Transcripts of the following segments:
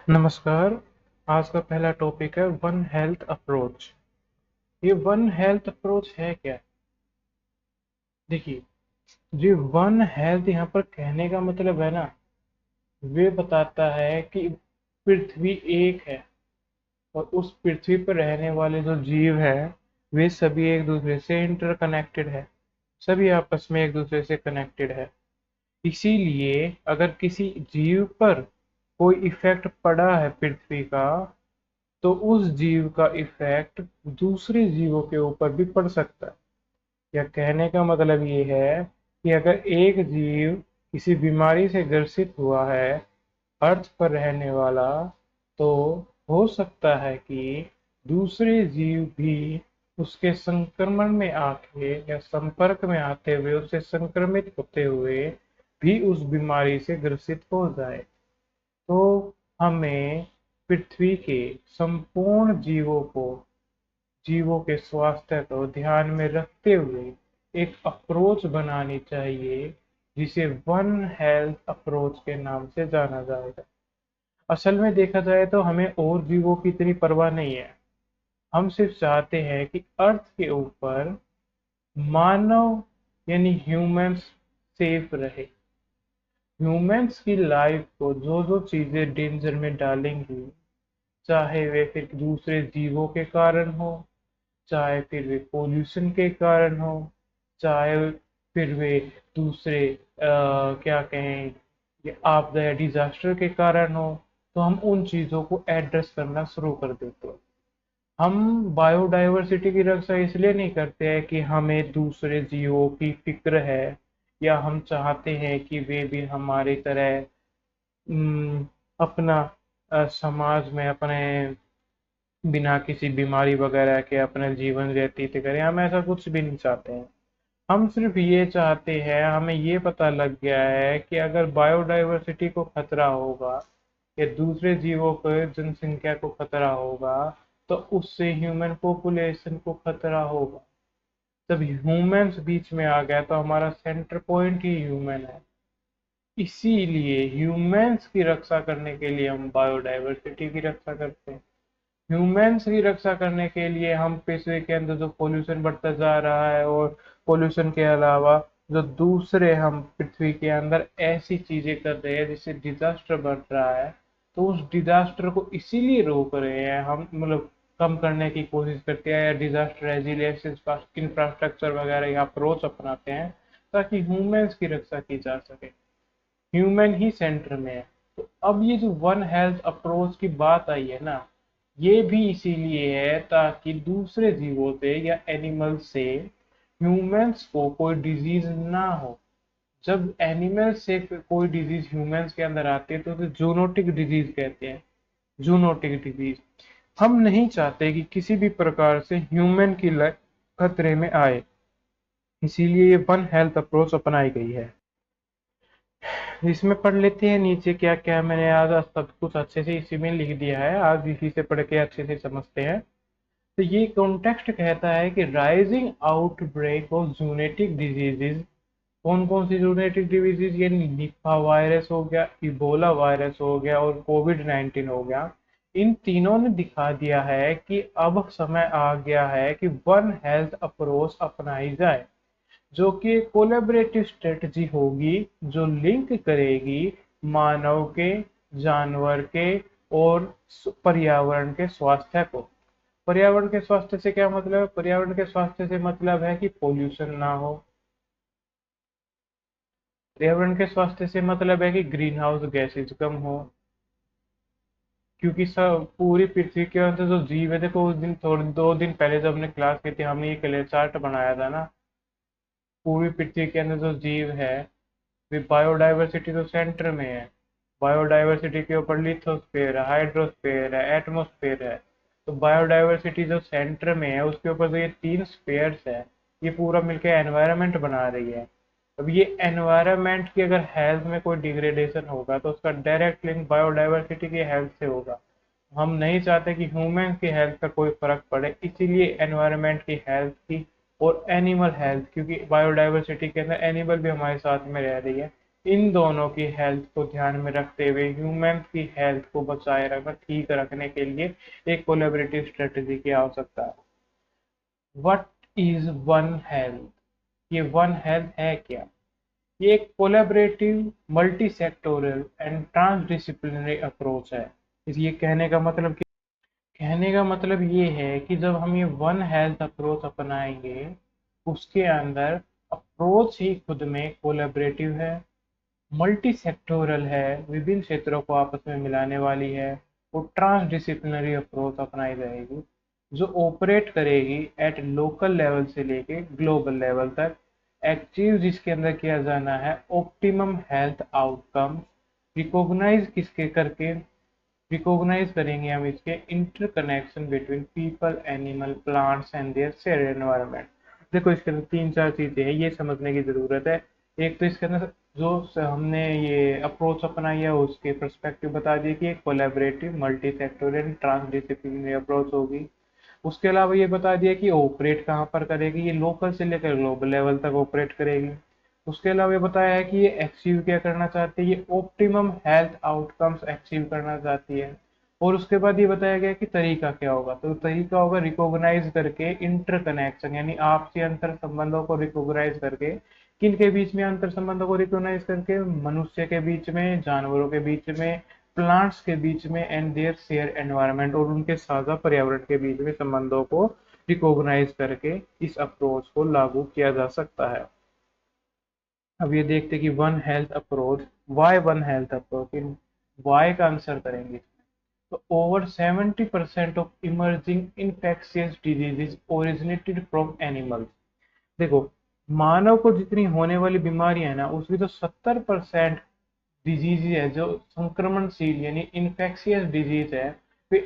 नमस्कार। आज का पहला टॉपिक है वन हेल्थ अप्रोच। ये वन हेल्थ अप्रोच है क्या? देखिए, जो वन हेल्थ यहाँ पर कहने का मतलब है ना, वे बताता है कि पृथ्वी एक है और उस पृथ्वी पर रहने वाले जो जीव है वे सभी एक दूसरे से इंटरकनेक्टेड है। सभी आपस में एक दूसरे से कनेक्टेड है। इसीलिए अगर किसी जीव पर कोई इफेक्ट पड़ा है पृथ्वी का, तो उस जीव का इफेक्ट दूसरे जीवों के ऊपर भी पड़ सकता है। या कहने का मतलब ये है कि अगर एक जीव किसी बीमारी से ग्रसित हुआ है अर्थ पर रहने वाला, तो हो सकता है कि दूसरे जीव भी उसके संक्रमण में आके या संपर्क में आते हुए उससे संक्रमित होते हुए भी उस बीमारी से ग्रसित हो जाए। तो हमें पृथ्वी के संपूर्ण जीवों के स्वास्थ्य को ध्यान में रखते हुए एक अप्रोच बनानी चाहिए, जिसे वन हेल्थ अप्रोच के नाम से जाना जाएगा। असल में देखा जाए तो हमें और जीवों की इतनी परवाह नहीं है। हम सिर्फ चाहते हैं कि अर्थ के ऊपर मानव यानी ह्यूमंस सेफ रहे। ह्यूमंस की लाइफ को जो जो चीजें डेंजर में डालेंगी, चाहे वे फिर दूसरे जीवों के कारण हो, चाहे फिर वे पोल्यूशन के कारण हो, चाहे फिर वे दूसरे क्या कहें, ये आपदा या डिजास्टर के कारण हो, तो हम उन चीजों को एड्रेस करना शुरू कर देते हैं। हम बायोडाइवर्सिटी की रक्षा इसलिए नहीं करते हैं कि हमें दूसरे जीवों की फिक्र है या हम चाहते हैं कि वे भी हमारी तरह अपना समाज में अपने बिना किसी बीमारी वगैरह के अपना जीवन व्यतीत करें। हम ऐसा कुछ भी नहीं चाहते हैं। हम सिर्फ ये चाहते हैं, हमें ये पता लग गया है कि अगर बायोडाइवर्सिटी को खतरा होगा या दूसरे जीवों को जनसंख्या को खतरा होगा, तो उससे ह्यूमन पॉपुलेशन को खतरा होगा। जब ह्यूमंस बीच में आ गया तो हमारा सेंटर पॉइंट ही ह्यूमन है। इसीलिए ह्यूमंस की रक्षा करने के लिए हम बायोडाइवर्सिटी की रक्षा करते हैं। ह्यूमंस की रक्षा करने के लिए हम पृथ्वी के अंदर जो पोल्यूशन बढ़ता जा रहा है, और पोल्यूशन के अलावा जो दूसरे हम पृथ्वी के अंदर ऐसी चीजें कर रहे हैं जिससे डिजास्टर बढ़ रहा है, तो उस डिजास्टर को इसीलिए रोक रहे हैं हम, मतलब कम करने की कोशिश करते हैं या डिजास्टर रेजिलियंस इंफ्रास्ट्रक्चर वगैरह या अप्रोच अपनाते हैं, ताकि ह्यूमंस की रक्षा की जा सके। ह्यूमन ही सेंटर में है। तो अब ये जो वन हेल्थ अप्रोच की बात आई है ना, ये भी इसीलिए है ताकि दूसरे जीवों से या एनिमल से ह्यूमंस को कोई डिजीज ना हो। जब एनिमल से कोई डिजीज ह्यूमंस के अंदर आती है तो उसे जूनोटिक डिजीज कहते हैं। जूनोटिक डिजीज हम नहीं चाहते कि किसी भी प्रकार से ह्यूमन की लाइफ खतरे में आए। इसीलिए ये वन हेल्थ अप्रोच अपनाई गई है। इसमें पढ़ लेते हैं नीचे क्या क्या। मैंने आज सब कुछ अच्छे से इसी में लिख दिया है, आज इसी से पढ़ के अच्छे से समझते हैं। तो ये कॉन्टेक्स्ट कहता है कि rising outbreak of zoonotic diseases. कौन कौन सी जूनेटिक डिजीज? ये निपा वायरस हो गया, इबोला वायरस हो गया और कोविड 19 हो गया। इन तीनों ने दिखा दिया है कि अब समय आ गया है कि वन हेल्थ अप्रोच अपनाई जाए, जो कि एक कोलैबोरेटिव स्ट्रेटजी होगी, जो लिंक करेगी मानव के, जानवर के और पर्यावरण के स्वास्थ्य को। पर्यावरण के स्वास्थ्य से क्या मतलब है? पर्यावरण के स्वास्थ्य से मतलब है कि पोल्यूशन ना हो। पर्यावरण के स्वास्थ्य से मतलब है कि ग्रीन हाउस गैसेज कम हो। क्योंकि सब पूरी पृथ्वी के अंदर जो जीव है, देखो उस दिन थोड़े 2 दिन पहले जब हमने क्लास की थी, हमने ये क्लियर चार्ट बनाया था ना। पूरी पृथ्वी के अंदर जो जीव है, वे बायोडाइवर्सिटी तो सेंटर में है। बायोडाइवर्सिटी के ऊपर लिथोस्फेयर है, हाइड्रोस्फेयर है, एटमोस्फेयर है। तो बायोडाइवर्सिटी जो सेंटर में है उसके ऊपर जो ये 3 स्पेयर्स है, ये पूरा मिलकर एनवायरनमेंट बना रही है। अब ये एनवायरनमेंट की अगर हेल्थ में कोई डिग्रेडेशन होगा तो उसका डायरेक्ट लिंक बायोडाइवर्सिटी की हेल्थ से होगा। हम नहीं चाहते कि ह्यूमन की हेल्थ का कोई फर्क पड़े, इसीलिए एनवायरनमेंट की हेल्थ की और एनिमल हेल्थ, क्योंकि बायोडाइवर्सिटी के अंदर एनिमल भी हमारे साथ में रह रही है, इन दोनों की हेल्थ को ध्यान में रखते हुए ह्यूमन की हेल्थ को बचाए रखना, ठीक रखने के लिए एक कोलैबोरेटिव स्ट्रेटजी की आवश्यकता है। What is one health? ये वन हेल्थ है क्या? ये एक collaborative, multi sectoral and transdisciplinary approach है। ये कहने का मतलब ये है कि जब हम ये वन हेल्थ अप्रोच अपनाएंगे, उसके अंदर अप्रोच ही खुद में कोलैबोरेटिव है, मल्टी सेक्टोरल है, विभिन्न क्षेत्रों को आपस में मिलाने वाली है, और ट्रांसडिसिप्लिनरी अप्रोच अपनाई जाएगी जो ऑपरेट करेगी एट लोकल लेवल से लेके ग्लोबल लेवल तक, अचीव जिसके अंदर किया जाना है ऑप्टिमम हेल्थ आउटकम, रिकॉग्नाइज किसके करके, रिकॉग्नाइज करेंगे हम इसके interconnection between people, animal, plants and their share environment. देखो इसके अंदर तीन चार चीजें हैं, ये समझने की जरूरत है। एक तो इसके अंदर जो हमने ये अप्रोच अपनाई है उसके पर्सपेक्टिव बता दिए कि एक collaborative, multi sectoral, transdisciplinary approach होगी। उसके अलावा ये बता दिया कि ऑपरेट कहाँ पर करेगी, ये लोकल से लेकर ग्लोबल लेवल तक ऑपरेट करेगी। उसके अलावा ये बताया है कि ये अचीव क्या करना चाहती है, ये ऑप्टिमम हेल्थ आउटकम्स अचीव करना चाहती है। और उसके बाद ये बताया गया कि तरीका क्या होगा, तो तरीका होगा रिकॉग्नाइज करके इंटरकनेक्शन, यानी आपसी अंतर संबंधों को रिकॉग्नाइज करके, किन के बीच में अंतर संबंधों को रिकॉग्नाइज करके, मनुष्य के बीच में, जानवरों के बीच में, प्लांट्स के बीच में, एंड देयर शेयर एनवायरनमेंट, और उनके साझा पर्यावरण के बीच में संबंधों को रिकॉग्नाइज करके इस अप्रोच को लागू किया जा सकता है। अब ये देखते कि one health approach, why one health approach, इन वाई का आंसर करेंगे। तो over 70% of emerging infectious diseases originated from animals. देखो, मानव को जितनी होने वाली बीमारियां है ना, उसकी तो 70% डिजीज है जो संक्रमणशील यानी इन्फेक्शियस डिजीज है, वे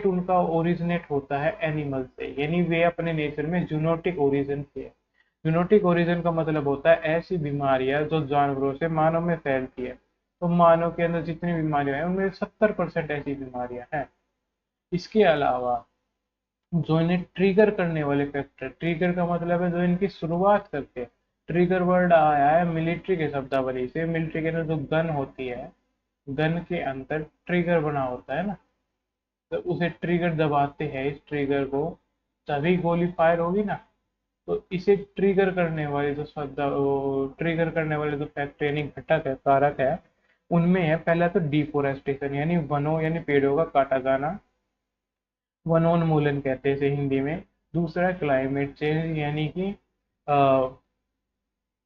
उनका ओरिजिनेट होता है एनिमल से, यानी वे अपने नेचर में जूनोटिक ओरिजिन से है। जूनोटिक ओरिजिन का मतलब होता है ऐसी बीमारियां जो जानवरों से मानव में फैलती है। तो मानव के अंदर जितनी बीमारियां हैं उनमें 70% ऐसी बीमारियां हैं। इसके अलावा जो इन्हें ट्रिगर करने वाले फैक्टर, ट्रिगर का मतलब है जो इनकी शुरुआत करते हैं। ट्रिगर वर्ड आया है मिलिट्री के शब्दावली से। मिलिट्री के अंदर जो गन होती है, गन के अंदर ट्रिगर बना होता है ना, तो उसे ट्रिगर दबाते हैं, इस ट्रिगर को, तभी गोली फायर होगी ना। तो इसे ट्रिगर करने वाले जो शब्द, ट्रिगर करने वाले जो फैक्टर यानी घटक है, कारक है, उनमें है पहला तो डिफोरेस्टेशन, यानी वनों यानी पेड़ों का काटा जाना, वनोन्मूलन कहते हैं इसे हिंदी में। दूसरा क्लाइमेट चेंज, यानी कि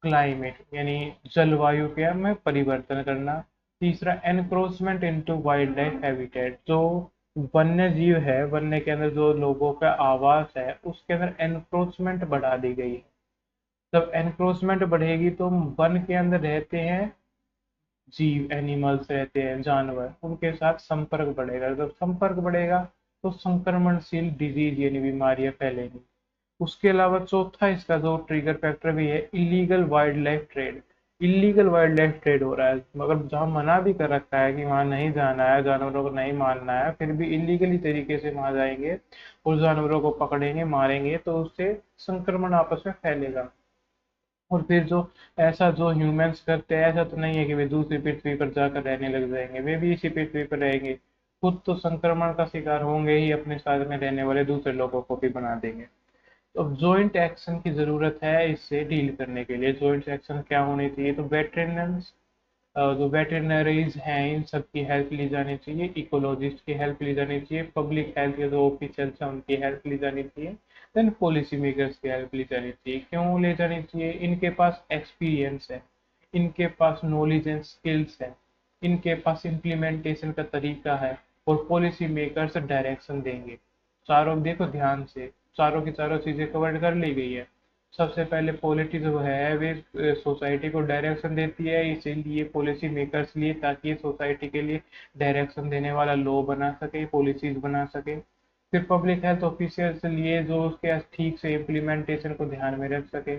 क्लाइमेट यानी जलवायु के में परिवर्तन करना। तीसरा encroachment into wild life habitat, जो वन्य जीव है, वन्य के अंदर जो लोगों का आवास है उसके अंदर एनक्रोचमेंट बढ़ा दी गई है। जब एनक्रोचमेंट बढ़ेगी तो वन के अंदर रहते हैं जीव, एनिमल्स रहते हैं, जानवर, उनके साथ संपर्क बढ़ेगा। जब संपर्क बढ़ेगा तो संक्रमणशील डिजीज यानी बीमारियां फैलेंगी। उसके अलावा चौथा इसका जो ट्रिगर फैक्टर भी है, illegal wild life trade. Illegal wild life trade हो रहा है, मगर जहाँ मना भी कर रखा है कि वहां नहीं जाना है, जानवरों को नहीं मारना है, फिर भी इलीगली तरीके से वहां जाएंगे और जानवरों को पकड़ेंगे, मारेंगे, तो उससे संक्रमण आपस में फैलेगा। और फिर जो ऐसा जो ह्यूमंस करते हैं, ऐसा तो नहीं है कि वे दूसरी पृथ्वी पर जाकर रहने लग जाएंगे, वे भी इसी पृथ्वी पर रहेंगे, खुद तो संक्रमण का शिकार होंगे ही, अपने साथ में रहने वाले दूसरे लोगों को भी बना देंगे। तो जॉइंट एक्शन की जरूरत है इससे डील करने के लिए। जॉइंट एक्शन क्या होनी चाहिए, तो वेटरनरीज, जो वेटरनरीज हैं इन सब की हेल्प ली जानी चाहिए, इकोलॉजिस्ट की हेल्प ली जानी चाहिए, पब्लिक हेल्थ के जो ऑफिशियल्स हैं उनकी हेल्प ली जानी चाहिए, देन पॉलिसी मेकर्स की हेल्प ली जानी चाहिए। क्यों ले जानी चाहिए? इनके पास एक्सपीरियंस है, इनके पास नॉलेज एंड स्किल्स है, इनके पास इम्प्लीमेंटेशन का तरीका है, और पॉलिसी मेकर्स डायरेक्शन देंगे। चारों देखो ध्यान से, चारों की चारों चीजें कवर कर ली गई है। सबसे पहले पॉलिटी जो है वे सोसाइटी को डायरेक्शन देती है, इसीलिए पॉलिसी मेकर्स लिए, ताकि ये सोसाइटी के लिए डायरेक्शन देने वाला लॉ बना सके, पॉलिसीज बना सके। फिर पब्लिक हेल्थ ऑफिसर्स लिए जो उसके ठीक से इम्प्लीमेंटेशन को ध्यान में रख सके।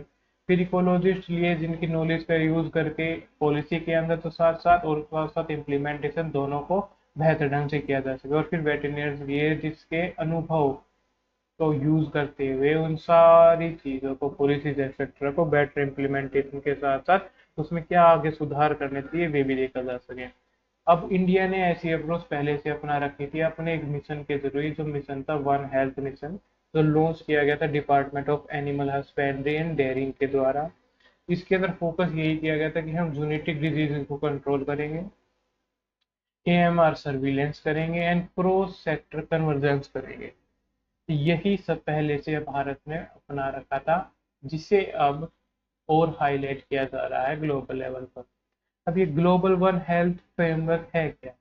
फिर इकोलॉजिस्ट लिए जिनकी नॉलेज का यूज करके पॉलिसी के अंदर तो साथ साथ और साथ साथ इम्प्लीमेंटेशन दोनों को बेहतर ढंग से किया जा सके। और फिर वेटरनरीज लिए जिसके अनुभव को यूज करते हुए उन सारी चीजों को, पॉलिसीज एक्सेट्रा को बेटर इम्प्लीमेंटेशन के साथ साथ उसमें क्या आगे सुधार करने चाहिए वे भी देखा जा सके। अब इंडिया ने ऐसी अप्रोच पहले से अपना रखी थी अपने एक मिशन के जरिए, जो मिशन था वन हेल्थ मिशन, जो लॉन्च किया गया था department of animal husbandry and dairying के द्वारा। इसके अंदर फोकस यही किया गया था कि हम जूनेटिक डिजीज को कंट्रोल करेंगे, एएमआर सर्विलेंस करेंगे एंड क्रॉस सेक्टर कन्वर्जेंस करेंगे। यही सब पहले से भारत ने अपना रखा था, जिसे अब और हाईलाइट किया जा रहा है ग्लोबल लेवल पर। अब ये ग्लोबल वन हेल्थ फ्रेमवर्क है क्या?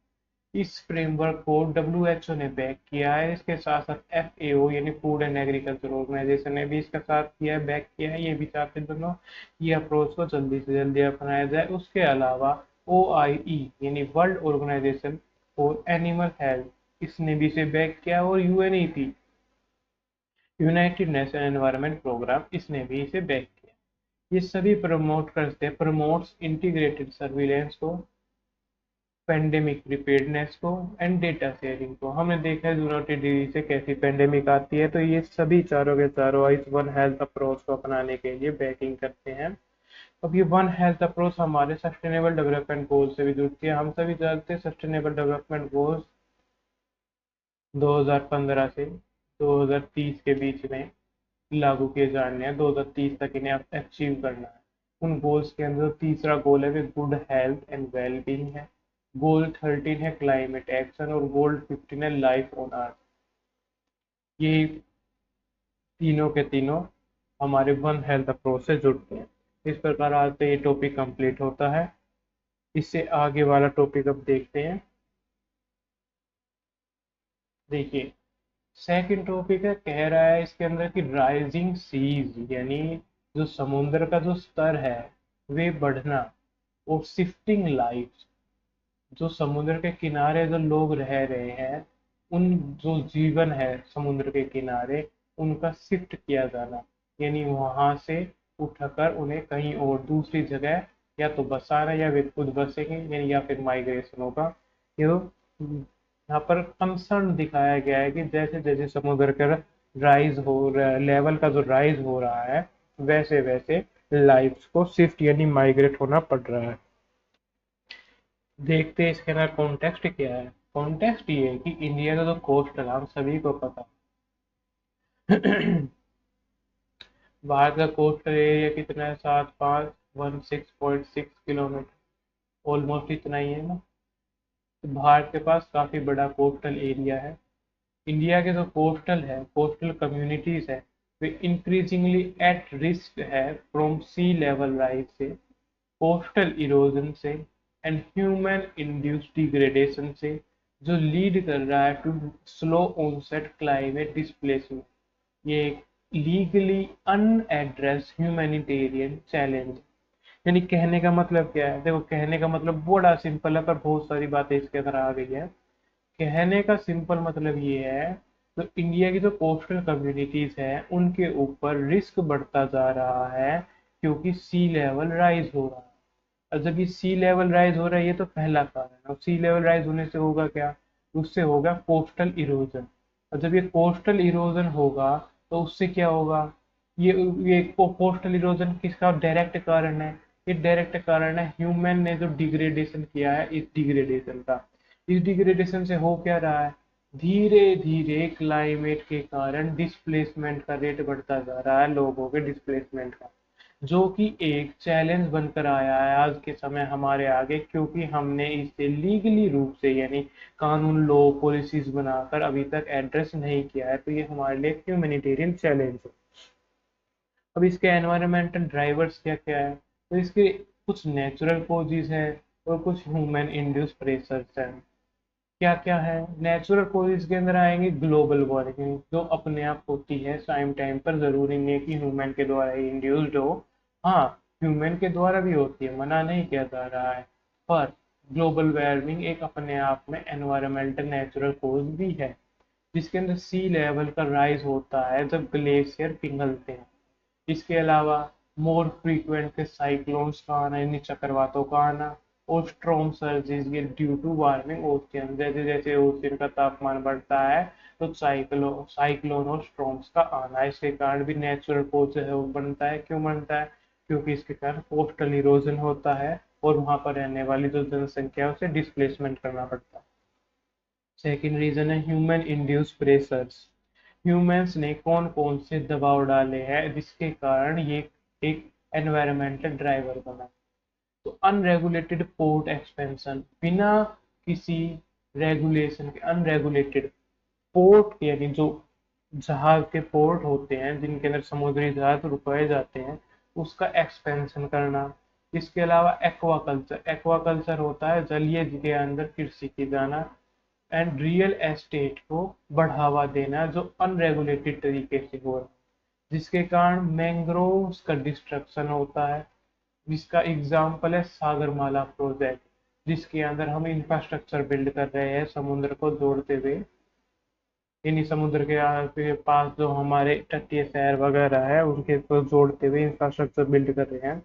इस फ्रेमवर्क को डब्ल्यूएचओ ने बैक किया है, इसके साथ साथ एफएओ यानी फूड एंड एग्रीकल्चर ऑर्गेनाइजेशन ने भी इसका साथ किया है, बैक किया है। ये भी चाहते दोनों ये अप्रोच को जल्दी से जल्दी अपनाया जाए। उसके अलावा ओआईई यानी world organisation for animal health, इसने भी इसे बैक किया, और UNEP united nation environment programme, इसने भी इसे बैक किया। ये सभी प्रमोट करते हैं, प्रमोट्स इंटीग्रेटेड सर्विलेंस को, पेंडेमिक प्रिपेयर्डनेस को एंड डेटा शेयरिंग को। हमने देखा है यूनाइटेड डिजीज से कैसी पेंडेमिक आती है, तो ये सभी चारों के चारों इस वन हेल्थ अप्रोच को अपनाने के लिए बैकिंग करते हैं। अब ये वन हेल्थ अप्रोच हमारे सस्टेनेबल डेवलपमेंट गोल से भी जुड़ती है। हम सभी जानते हैं सस्टेनेबल डेवलपमेंट गोल्स 2015 से 2030 के बीच में लागू किए जाने हैं, 2030 तक इन्हें अचीव करना है। उन गोल्स के अंदर तीसरा गोल है वे गुड हेल्थ एंड वेलबींग है, गोल 13 है क्लाइमेट एक्शन, और गोल 15 है लाइफ ऑन अर्थ। ये तीनों के तीनों हमारे वन हेल्थ अप्रोच से जुड़ते हैं। इस प्रकार आज से ये टॉपिक कंप्लीट होता है। इससे आगे वाला टॉपिक अब देखते हैं। देखिए सेकंड टॉपिक है, कह रहा है इसके अंदर कि राइजिंग सीज यानी जो समुद्र का जो स्तर है वे बढ़ना, और शिफ्टिंग लाइफ, जो समुद्र के किनारे जो लोग रह रहे हैं, उन जो जीवन है समुद्र के किनारे उनका शिफ्ट किया जाना, यानी वहां से उठकर उन्हें कहीं और दूसरी जगह या तो बसाना या वे खुद बसेंगे, यानी या फिर माइग्रेशन होगा। ये यहाँ पर कंसर्न दिखाया गया है कि जैसे जैसे समुद्र का राइज हो रहा लेवल का जो राइज हो रहा है, वैसे वैसे लाइफ को शिफ्ट यानी माइग्रेट होना पड़ रहा है। देखते हैं इसके अंदर कॉन्टेक्स्ट क्या है। कॉन्टेक्स्ट ये है कि इंडिया का जो कोस्टल, हम सभी को पता भारत का कोस्टल एरिया कितना है? 7516.6 किलोमीटर, ऑलमोस्ट इतना ही है ना। तो भारत के पास काफी बड़ा कोस्टल एरिया है। इंडिया के जो कोस्टल है, कोस्टल कम्युनिटीज है, वे इंक्रीजिंगली एट रिस्क है फ्रॉम सी लेवल राइज से, कोस्टल इरोजन से एंड ह्यूमन इंड्यूस्ड डिग्रेडेशन से, जो लीड कर रहा है to slow onset climate displacement. ये एक लीगली अनएड्रेस ह्यूमैनिटेरियन चैलेंज। यानी कहने का मतलब क्या है? देखो कहने का मतलब बड़ा सिंपल है, पर बहुत सारी बातें इसके अंदर आ गई है। कहने का सिंपल मतलब ये है, तो इंडिया की जो कोस्टल कम्युनिटीज है उनके ऊपर रिस्क बढ़ता जा रहा है, क्योंकि सी लेवल राइज हो रहा है। और जब ये सी लेवल राइज हो रहा है, ये तो पहला कारण है। और सी लेवल राइज होने से होगा क्या? उससे होगा कोस्टल इरोजन। और जब ये कोस्टल इरोजन होगा तो उससे क्या होगा? ये ये कोस्टल इरोजन किसका डायरेक्ट कारण है? ये डायरेक्ट कारण है ह्यूमन ने जो डिग्रेडेशन किया है, इस डिग्रेडेशन का। इस डिग्रेडेशन से हो क्या रहा है? धीरे धीरे क्लाइमेट के कारण डिस्प्लेसमेंट का रेट बढ़ता जा रहा है, लोगों के डिस्प्लेसमेंट का, जो कि एक चैलेंज बनकर आया है आज के समय हमारे आगे, क्योंकि हमने इसे लीगली रूप से यानी कानून लॉ पॉलिसीज बनाकर अभी तक एड्रेस नहीं किया है। तो ये हमारे लिए ह्यूमैनिटेरियन चैलेंज है। अब इसके एनवायरमेंटल ड्राइवर्स क्या क्या है? तो इसके कुछ नेचुरल कॉजेज हैं और कुछ ह्यूमन इंड्यूस प्रेशर्स हैं। क्या क्या है? नेचुरल कॉजेज के अंदर आएंगे ग्लोबल वार्मिंग, जो अपने आप होती है टाइम टाइम पर, जरूरी नहीं है कि ह्यूमन के द्वारा ही इंड्यूस्ड हो। हाँ, ह्यूमन के द्वारा भी होती है, मना नहीं किया जा रहा है, पर ग्लोबल वार्मिंग एक अपने आप में एनवायरमेंटल नेचुरल कॉज भी है, जिसके अंदर सी लेवल का राइज होता है जब ग्लेशियर पिघलते हैं। इसके अलावा मोर फ्रीक्वेंट साइक्लोन्स का आना यानी चक्रवातों का आना, और स्ट्रॉन्ग सर्जेस ये ड्यू टू वार्मिंग ओशियन, जैसे जैसे ओशियन का तापमान बढ़ता है तो साइक्लोन और स्ट्रॉम्स का आना, इसके कारण भी नेचुरल कोज है वो बनता है। क्यों बनता है? क्योंकि इसके कारण कोस्टल इरोजन होता है और वहां पर रहने वाली जो जनसंख्या है उसे डिस्प्लेसमेंट करना पड़ता है। सेकेंड रीजन है ह्यूमन इंड्यूस प्रेशर्स। ह्यूमंस ने कौन कौन से दबाव डाले हैं जिसके कारण ये एक एनवायरमेंटल ड्राइवर बना। तो अनरेगुलेटेड पोर्ट एक्सपेंशन, बिना किसी रेगुलेशन के अनरेगुलेटेड पोर्ट यानी जो जहाज के पोर्ट होते हैं जिनके अंदर समुद्री जहाज रुकवाए जाते हैं उसका एक्सपेंशन करना। इसके अलावा एक्वाकल्चर, एक्वाकल्चर होता है जलीय के अंदर कृषि की जाना। एंड रियल एस्टेट को बढ़ावा देना जो अनरेगुलेटेड तरीके से हो रहा है, जिसके कारण मैंग्रोव्स का डिस्ट्रक्शन होता है। जिसका एग्जाम्पल है सागरमाला प्रोजेक्ट, जिसके अंदर हम इंफ्रास्ट्रक्चर बिल्ड कर रहे हैं समुद्र को जोड़ते हुए। इन्हीं समुद्र के पास जो हमारे तटीय शहर वगैरह है उनके को जोड़ते हुए इंफ्रास्ट्रक्चर बिल्ड कर रहे हैं,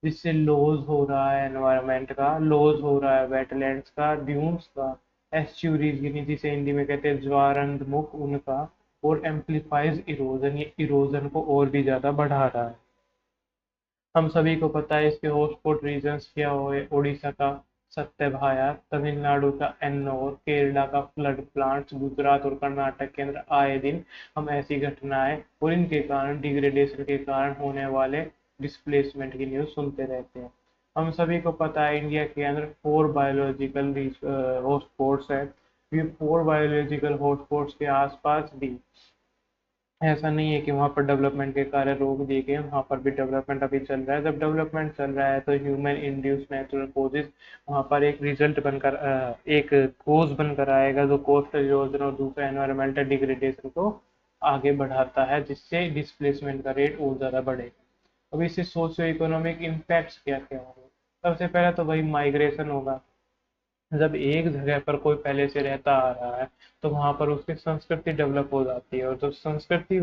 जिससे लॉस हो रहा है एनवायरनमेंट का, लॉस हो रहा है वेटलैंड्स का, ड्यून्स का, एस्चुरीज यानी जिसे हिंदी में कहते हैं ज्वारंधमुख उनका, और एम्पलीफाइज इरोजन, ये इरोजन को और भी ज्यादा बढ़ा रहा है। हम सभी को पता है इसके हॉटस्पॉट रीजन्स क्या हुए, उड़ीसा का सत्यभाया, तमिलनाडु का एन्नोर, केरला का फ्लड प्लांट्स, गुजरात और कर्नाटक के अंदर आए दिन हम ऐसी घटनाएं और इनके कारण डिग्रेडेशन के कारण होने वाले डिस्प्लेसमेंट की न्यूज सुनते रहते हैं। हम सभी को पता है इंडिया के अंदर 4 बायोलॉजिकल हॉटस्पॉट्स है। ये 4 बायोलॉजिकल हॉटस्पॉट्स के आसपास भी ऐसा नहीं है कि वहाँ पर डेवलपमेंट के कार्य रोक दिए गए, वहाँ पर भी डेवलपमेंट अभी चल रहा है। जब डेवलपमेंट चल रहा है तो ह्यूमन इंड्यूस नेचुरल कोजेस वहाँ पर एक रिजल्ट बनकर एक कोज बनकर आएगा जो कोस्टल इरोजन और दूसरा एनवायरमेंटल डिग्रेडेशन को आगे बढ़ाता है, जिससे डिस्प्लेसमेंट का रेट और ज़्यादा बढ़ेगा। अब इससे सोशियो इकोनॉमिक इम्पैक्ट्स क्या क्या होंगे। सबसे पहले तो वही माइग्रेशन होगा। जब एक जगह पर कोई पहले से रहता आ रहा है तो वहां पर उसकी संस्कृति डेवलप हो जाती है, और जब संस्कृति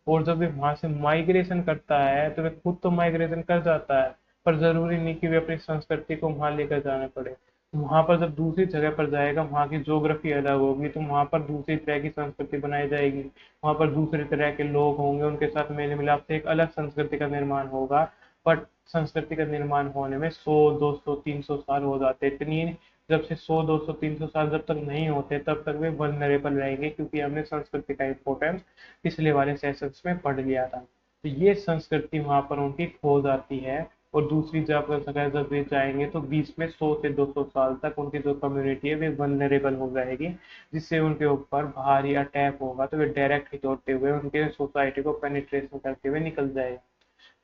और जब वे वहां से माइग्रेशन करता है तो वे खुद तो माइग्रेशन कर जाता है, पर जरूरी नहीं कि वे अपनी संस्कृति को वहां लेकर जाना पड़े। वहां पर जब दूसरी जगह पर जाएगा वहां की ज्योग्राफी अलग होगी तो वहां पर दूसरी तरह की संस्कृति बनाई जाएगी, वहां पर दूसरे तरह के लोग होंगे, उनके साथ मेल मिलाप से एक अलग संस्कृति का निर्माण होगा। बट संस्कृति का निर्माण होने में 100 200 300 साल हो जाते हैं। इतनी जब से 100 200 300 साल जब तक नहीं होते तब तक वे वल्नरेबल रहेंगे, क्योंकि हमने संस्कृति का इम्पोर्टेंस पिछले वाले सेशंस में पढ़ लिया था। तो ये संस्कृति वहां पर उनकी खो जाती है, और दूसरी जगह जब वे जाएंगे तो बीच में 100 से 200 साल तक उनकी जो कम्युनिटी है वे वल्नरेबल हो जाएगी, जिससे उनके ऊपर भारी अटैक होगा तो वे डायरेक्ट हिट होते हुए उनके सोसाइटी को पेनिट्रेशन करते हुए निकल जाएगा।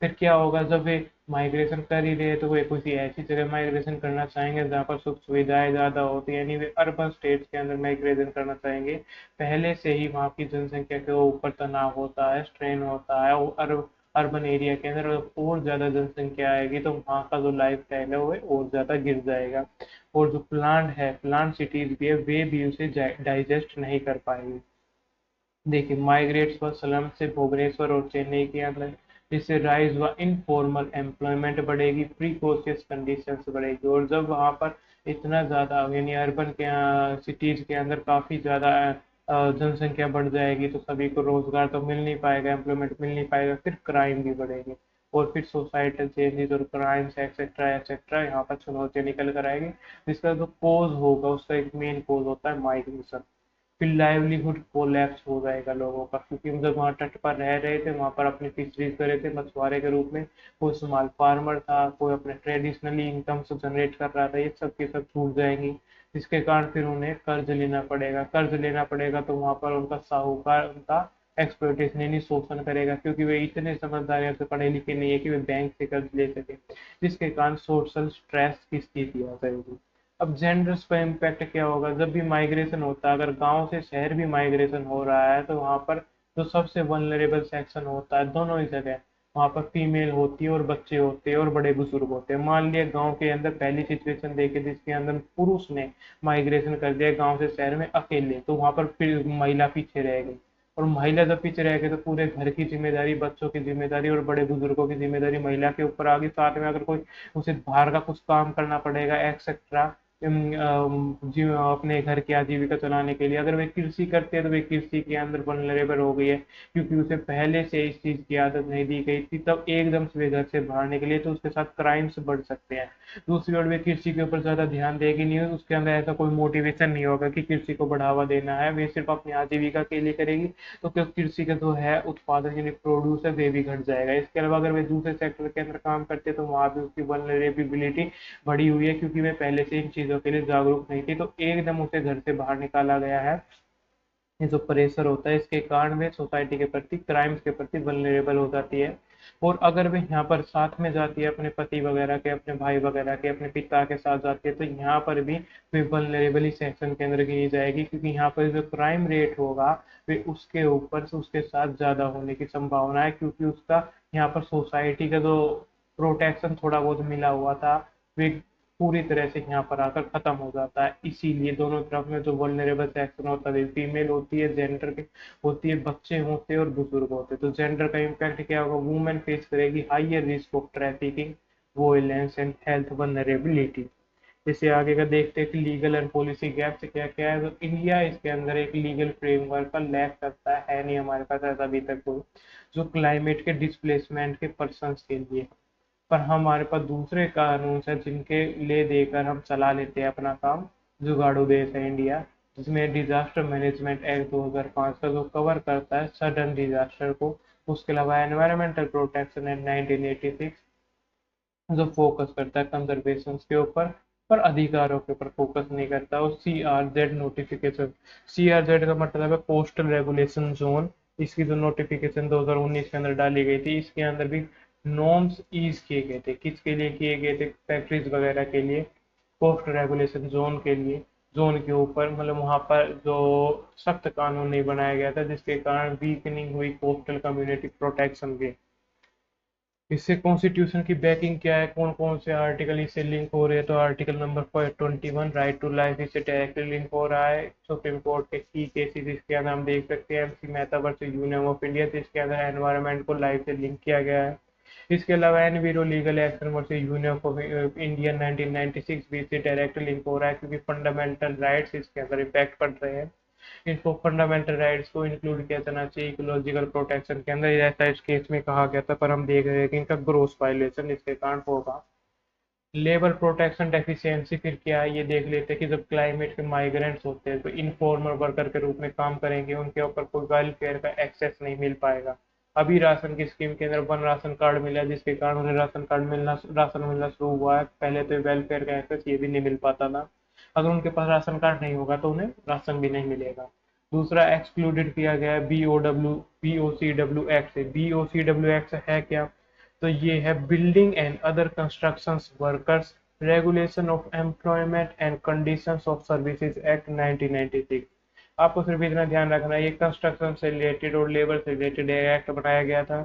फिर क्या होगा जब वे माइग्रेशन कर ही रहे तो वे किसी ऐसी जगह माइग्रेशन करना चाहेंगे जहाँ पर सुख सुविधाएं ज़्यादा होती है, यानी वे अर्बन स्टेट्स के अंदर माइग्रेशन करना चाहेंगे। पहले से ही वहाँ की जनसंख्या के ऊपर तनाव होता है, स्ट्रेन होता है, और अर्बन एरिया के अंदर और ज़्यादा जनसंख्या आएगी तो वहाँ का जो लाइफ स्टाइल है वो और ज़्यादा गिर जाएगा, और जो प्लांट है, प्लांट सिटीज भी है, वे भी उसे डाइजेस्ट नहीं कर पाएंगे। देखिए माइग्रेट्स व स्लम से भुवनेश्वर और चेन्नई के अंदर, जिससे राइज व इनफॉर्मल एम्प्लॉयमेंट बढ़ेगी, प्रीकोशियस कंडीशंस बढ़ेगी, और जब वहाँ पर इतना ज़्यादा यानी अर्बन के सिटीज़ के अंदर काफ़ी ज़्यादा जनसंख्या बढ़ जाएगी तो सभी को रोजगार तो मिल नहीं पाएगा, एम्प्लॉयमेंट मिल नहीं पाएगा, फिर क्राइम भी बढ़ेगी, और फिर सोसाइटल चेंजेस और क्राइम्स एक्सेट्रा एक्सेट्रा यहाँ पर चुनौतियाँ निकल कर आएगी। जिसका जो कोज होगा उसका एक मेन कोज होता है माइग्रेशन। फिर लाइवलीहुड कोलैप्स हो जाएगा लोगों का, क्योंकि हम जब वहाँ तट पर रह रहे थे वहाँ पर अपनी फिशरीज कर रहे थे मछुआरे के रूप में, कोई स्मॉल फार्मर था, कोई अपने ट्रेडिशनली इनकम से जनरेट कर रहा था, ये सब के सब छूट जाएंगी, जिसके कारण फिर उन्हें कर्ज लेना पड़ेगा। कर्ज लेना पड़ेगा तो वहाँ पर उनका साहूकार उनका एक्सप्लॉइटेशन यानी शोषण करेगा, क्योंकि वे इतने समझदारी से पढ़े लिखे नहीं है कि वे बैंक से कर्ज ले सके, जिसके कारण सोशल स्ट्रेस की स्थिति आ जाएगी। अब जेंडर्स पर इम्पैक्ट क्या होगा जब भी माइग्रेशन होता है, अगर गांव से शहर भी माइग्रेशन हो रहा है तो वहां पर जो सबसे वल्नरेबल सेक्शन होता है दोनों ही जगह, वहां पर फीमेल होती है और बच्चे होते हैं और बड़े बुजुर्ग होते हैं। मान लिया गांव के अंदर पहली सिचुएशन देखे जिसके अंदर पुरुष ने माइग्रेशन कर दिया गांव से शहर में अकेले, तो वहां पर फिर महिला पीछे रह गई, और महिला जब पीछे रह गई तो पूरे घर की जिम्मेदारी, बच्चों की जिम्मेदारी और बड़े बुजुर्गों की जिम्मेदारी महिला के ऊपर आ गई। साथ में अगर कोई उसे बाहर का कुछ काम करना पड़ेगा एक्सेट्रा, अपने घर की आजीविका चलाने के लिए। अगर वे कृषि करते हैं तो वे कृषि के अंदर वल्नरेबल हो गई है, क्योंकि उसे पहले से इस चीज की आदत नहीं दी गई थी, तब एकदम से वे घर से बाहर निकले तो उसके साथ क्राइम्स बढ़ सकते हैं। दूसरी ओर वे कृषि के ऊपर ज्यादा ध्यान देगी नहीं, उसके अंदर ऐसा कोई मोटिवेशन नहीं होगा कि कृषि को बढ़ावा देना है, वे सिर्फ अपनी आजीविका के लिए करेगी। तो क्या कृषि का जो है उत्पादन यानी प्रोड्यूस है वे भी घट जाएगा। इसके अलावा अगर वे दूसरे सेक्टर के अंदर काम करते तो वहां भी उसकी वल्नरेबिलिटी बढ़ी हुई है, क्योंकि वे पहले से इन चीजों के लिए जागरूक नहीं थी, तो एकदम उसे घर से बाहर निकाला गया है। ये जो प्रेशर होता है इसके कारण वे सोसाइटी के प्रति, क्राइम्स के प्रति वल्नरेबल हो जाती है। और अगर वे यहाँ पर साथ में जाती है अपने पति वगैरह के, अपने भाई वगैरह के, अपने पिता के साथ जाती है, तो यहाँ पर भी वे वल्नरेबल सेक्शन के अंदर गिनी जाएगी, क्योंकि यहाँ पर जो क्राइम रेट होगा वे उसके ऊपर से उसके साथ ज्यादा होने की संभावना है, क्योंकि उसका यहाँ पर सोसाइटी का जो प्रोटेक्शन थोड़ा बहुत मिला हुआ था वे पूरी तरह से यहाँ पर आकर खत्म हो जाता है। इसीलिए दोनों तरफ में जो वल्नरेबल सेक्शन होता है, फीमेल होती है, जेंडर के होती है, बच्चे होते हैं और बुजुर्ग होते हैं। तो जेंडर का इम्पैक्ट क्या होगा, वुमेन फेस करेगी higher risk of trafficking, violence and health vulnerability. जैसे आगे का देखते हैं कि लीगल एंड पॉलिसी गैप से क्या क्या है। तो इंडिया इसके अंदर एक लीगल फ्रेमवर्क का लैक करता है नहीं हमारे पास ऐसा अभी तक कोई, जो क्लाइमेट के डिस्प्लेसमेंट के पर्सन के लिए। पर हमारे पास दूसरे कानून है जिनके ले देकर हम चला लेते हैं अपना काम। जुगाड़ू देश है इंडिया, जिसमें डिजास्टर मैनेजमेंट एक्ट 2005 का जो कवर करता है सडन डिजास्टर को। उसके अलावा एनवायरमेंटल प्रोटेक्शन एक्ट 1986 जो फोकस करता है कंजर्वेशन के ऊपर, पर अधिकारों के ऊपर फोकस नहीं करता। और CRZ नोटिफिकेशन, CRZ का मतलब है कोस्टल रेगुलेशन जोन। इसकी जो नोटिफिकेशन 2019 के अंदर डाली गई थी, इसके अंदर भी नॉर्म्स ईज किए गए थे। किसके लिए किए गए थे, फैक्ट्रीज वगैरह के लिए, कोस्ट रेगुलेशन जोन के लिए, जोन के ऊपर मतलब वहां पर जो सख्त कानून नहीं बनाया गया था, जिसके कारण वीकनिंग हुई कोस्टल कम्युनिटी प्रोटेक्शन के। इससे कॉन्स्टिट्यूशन की बैकिंग क्या है, कौन कौन से आर्टिकल इससे लिंक हो रहे हैं, तो article number 21 right to life इससे डायरेक्टली लिंक हो रहा है। सुप्रीम कोर्ट के की केसेस इसके अंदर हम देख सकते हैं, MC Mehta versus union of India, जिसके अंदर एनवायरनमेंट को लाइफ से लिंक किया गया है। इसके अलावा enviro legal action versus union of India 1996 भी इससे डायरेक्ट लिंक हो रहा है, क्योंकि फंडामेंटल राइट्स इसके अंदर इम्पैक्ट पड़ रहे हैं। इनको फंडामेंटल राइट्स को इंक्लूड किया जाना चाहिए इकोलॉजिकल प्रोटेक्शन के अंदर, ऐसा इस केस में कहा गया था, पर हम देख रहे हैं कि इनका ग्रोस वायलेशन इसके कारण होगा। लेबर प्रोटेक्शन डेफिशिएंसी फिर क्या है, ये देख लेते हैं कि जब क्लाइमेट के माइग्रेंट्स होते हैं तो इनफॉर्मल वर्कर के रूप में काम करेंगे, उनके ऊपर कोई वेलफेयर का एक्सेस नहीं मिल पाएगा। अभी राशन की स्कीम के अंदर वन राशन कार्ड मिला, जिसके कारण उन्हें राशन मिलना शुरू हुआ है। पहले तो वेलफेयर का एक्सेस ये भी नहीं मिल पाता था। अगर उनके पास राशन कार्ड नहीं होगा तो उन्हें राशन भी नहीं मिलेगा। दूसरा एक्सक्लूडेड किया गया है BOCW एक्ट से। BOCW एक्ट है क्या, तो ये है building and other constructions workers regulation of employment and conditions of services act 1996। आपको सिर्फ इतना ध्यान रखना है, ये कंस्ट्रक्शन से रिलेटेड और लेबर से रिलेटेड एक्ट बनाया गया था।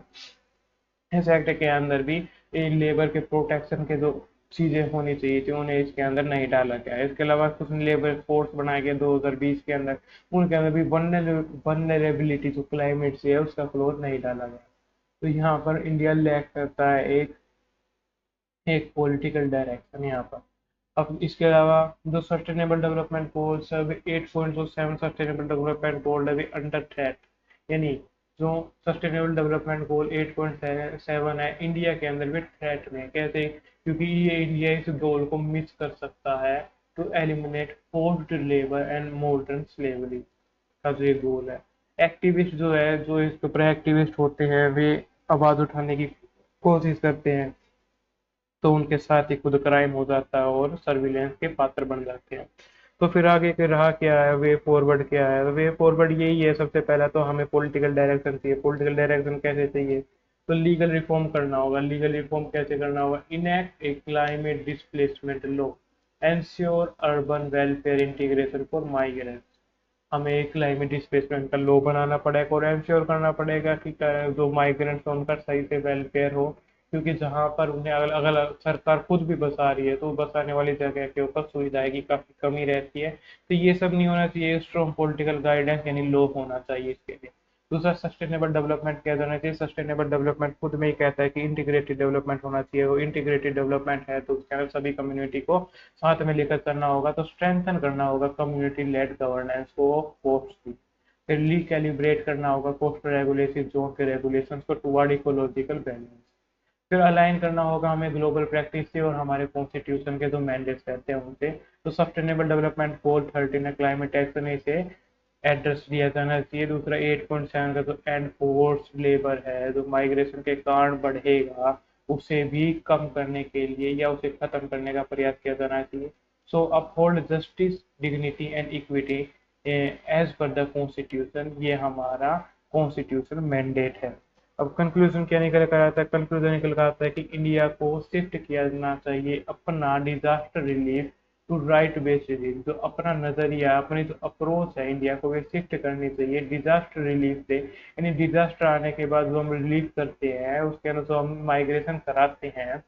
इस एक्ट के अंदर भी लेबर के प्रोटेक्शन के जो चीजें होनी चाहिए थी उन्हें इसके अंदर नहीं डाला गया। इसके अलावा कुछ लेबर कोड्स बनाए गए 2020 के अंदर, उनके अंदर भी वनरेबिलिटी जो क्लाइमेट से है उसका क्लोज नहीं डाला गया। तो यहाँ पर इंडिया लैक करता है एक एक पॉलिटिकल डायरेक्शन यहाँ पर। अब इसके अलावा जो सस्टेनेबल डेवलपमेंट गोल्स है, 8.7 सस्टेनेबल डेवलपमेंट गोल है अंडर थ्रेट। यानी जो सस्टेनेबल डेवलपमेंट गोल 8.7 है इंडिया के अंदर भी थ्रेट में। कैसे, क्योंकि ये इंडिया इस गोल को मिस कर सकता है to eliminate forced labour and modern slavery का जो ये गोल है। एक्टिविस्ट जो है, जो इसके ऊपर एक्टिविस्ट होते हैं, वे आवाज उठाने की कोशिश करते हैं, तो उनके साथ ही खुद क्राइम हो जाता है और सर्विलेंस के पात्र बन जाते हैं। तो फिर आगे के रहा क्या है, वे फॉरवर्ड क्या है, वे फॉरवर्ड यही है। सबसे पहला तो हमें पॉलिटिकल डायरेक्शन चाहिए। पॉलिटिकल डायरेक्शन कैसे चाहिए, तो लीगल रिफॉर्म करना होगा। लीगल रिफॉर्म कैसे करना होगा, enact A climate displacement law, ensure urban welfare integration for migrants. हमें एक क्लाइमेट डिस्प्लेसमेंट का लॉ बनाना पड़ेगा और एंश्योर करना पड़ेगा कि जो माइग्रेंट्स हैं उनका सही से वेलफेयर हो, क्योंकि जहाँ पर उन्हें अगर अगर सरकार खुद भी बसा रही है तो बसाने वाली जगह के ऊपर सुविधाएं की काफी कमी रहती है। तो ये सब नहीं होना चाहिए, स्ट्रॉन्ग पॉलिटिकल गाइडेंस यानी लॉ होना चाहिए इसके लिए। दूसरा सस्टेनेबल डेवलपमेंट क्या होना चाहिए, सस्टेनेबल डेवलपमेंट खुद में ही कहता है कि इंटीग्रेटेड डेवलपमेंट होना चाहिए। वो इंटीग्रेटेड डेवलपमेंट है तो उसके अंदर सभी कम्युनिटी को साथ में लेकर करना होगा, तो स्ट्रेंथन करना होगा कम्युनिटी लेड गवर्नेंस को कोस्ट की। फिर रिकैलिब्रेट करना होगा कोस्टल रेगुलेटरी जोन के रेगुलेशंस को टुवर्ड इकोलॉजिकल बैलेंस। फिर अलाइन करना होगा हमें ग्लोबल प्रैक्टिस से और हमारे कॉन्स्टिट्यूशन के जो मैंडेट्स रहते हैं उनसे। तो सस्टेनेबल डेवलपमेंट गोल 13 है क्लाइमेट एक्शन, इसे एड्रेस दिया जाना चाहिए। दूसरा 8.7 का जो एंड फोर्स लेबर है, जो माइग्रेशन के कारण बढ़ेगा, उसे भी कम करने के लिए या उसे खत्म करने का प्रयास किया जाना चाहिए। So uphold justice dignity and equity as per the constitution, ये हमारा कॉन्स्टिट्यूशन मैंडेट है। अब कंक्लूजन क्या निकल कर आता है, कंक्लूजन निकल कर आता है कि इंडिया को शिफ्ट किया जाना चाहिए अपना disaster relief to right based relief. जो अपना नजरिया, अपनी जो अप्रोच है इंडिया को, वे शिफ्ट करनी चाहिए डिजास्टर रिलीफ से। यानी डिजास्टर आने के बाद जो हम रिलीफ करते हैं उसके अंदर जो हम माइग्रेशन कराते हैं,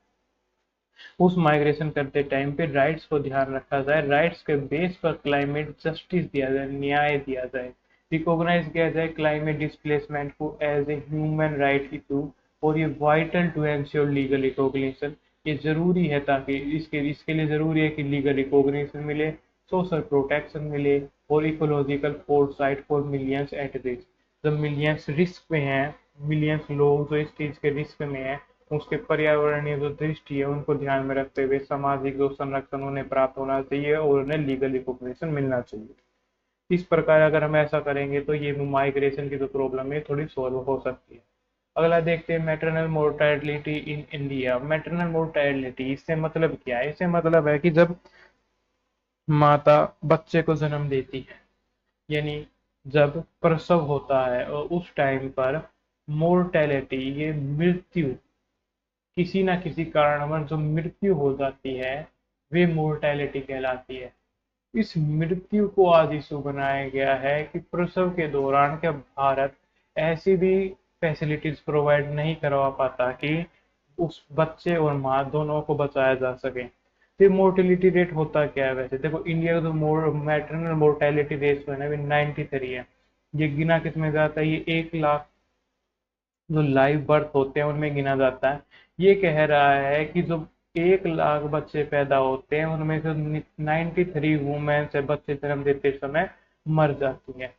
उस माइग्रेशन करते टाइम पे राइट्स को ध्यान रखा जाए, राइट्स के बेस पर क्लाइमेट जस्टिस दिया जाए, न्याय दिया जाए, रिकॉग्नाइज किया जाए क्लाइमेट डिस्प्लेसमेंट को as a human right issue. और ये vital to ensure legal recognition, ये जरूरी है ताकि इसके इसके लिए जरूरी है कि लीगल रिकॉग्निशन मिले, सोशल प्रोटेक्शन मिले और ecological foresight for millions at risk. जब मिलियंस रिस्क में हैं, मिलियंस लोग जो इस चीज के रिस्क में हैं, उसके पर्यावरणीय जो दृष्टि है उनको ध्यान में रखते हुए सामाजिक जो संरक्षण उन्हें प्राप्त होना चाहिए और उन्हें लीगल रिकॉग्निशन मिलना चाहिए। इस प्रकार अगर हम ऐसा करेंगे तो ये माइग्रेशन की जो प्रॉब्लम है थोड़ी सॉल्व हो सकती है। अगला देखते हैं maternal mortality in India. Maternal mortality इससे मतलब क्या है, इससे मतलब है कि जब माता बच्चे को जन्म देती है, यानी जब प्रसव होता है और उस टाइम पर मोर्टेलिटी, ये मृत्यु, किसी ना किसी कारणवश जो मृत्यु हो जाती है वे मोर्टेलिटी कहलाती है। इस मृत्यु को आज इशू बनाया गया है कि प्रसव के दौरान क्या भारत ऐसी भी फैसिलिटीज प्रोवाइड नहीं करवा पाता कि उस बच्चे और माँ दोनों को बचाया जा सके। फिर मोर्टेलिटी रेट होता क्या है, वैसे देखो इंडिया का जो मैटरनल मोर्टेलिटी रेट है ना, 93 है। ये गिना किस में जाता है, ये 1 लाख जो लाइव बर्थ होते हैं उनमें गिना जाता है। ये कह रहा है कि जो 1 लाख बच्चे पैदा होते हैं उनमें से 93 वुमेन से बच्चे जन्म देते समय मर जाती है।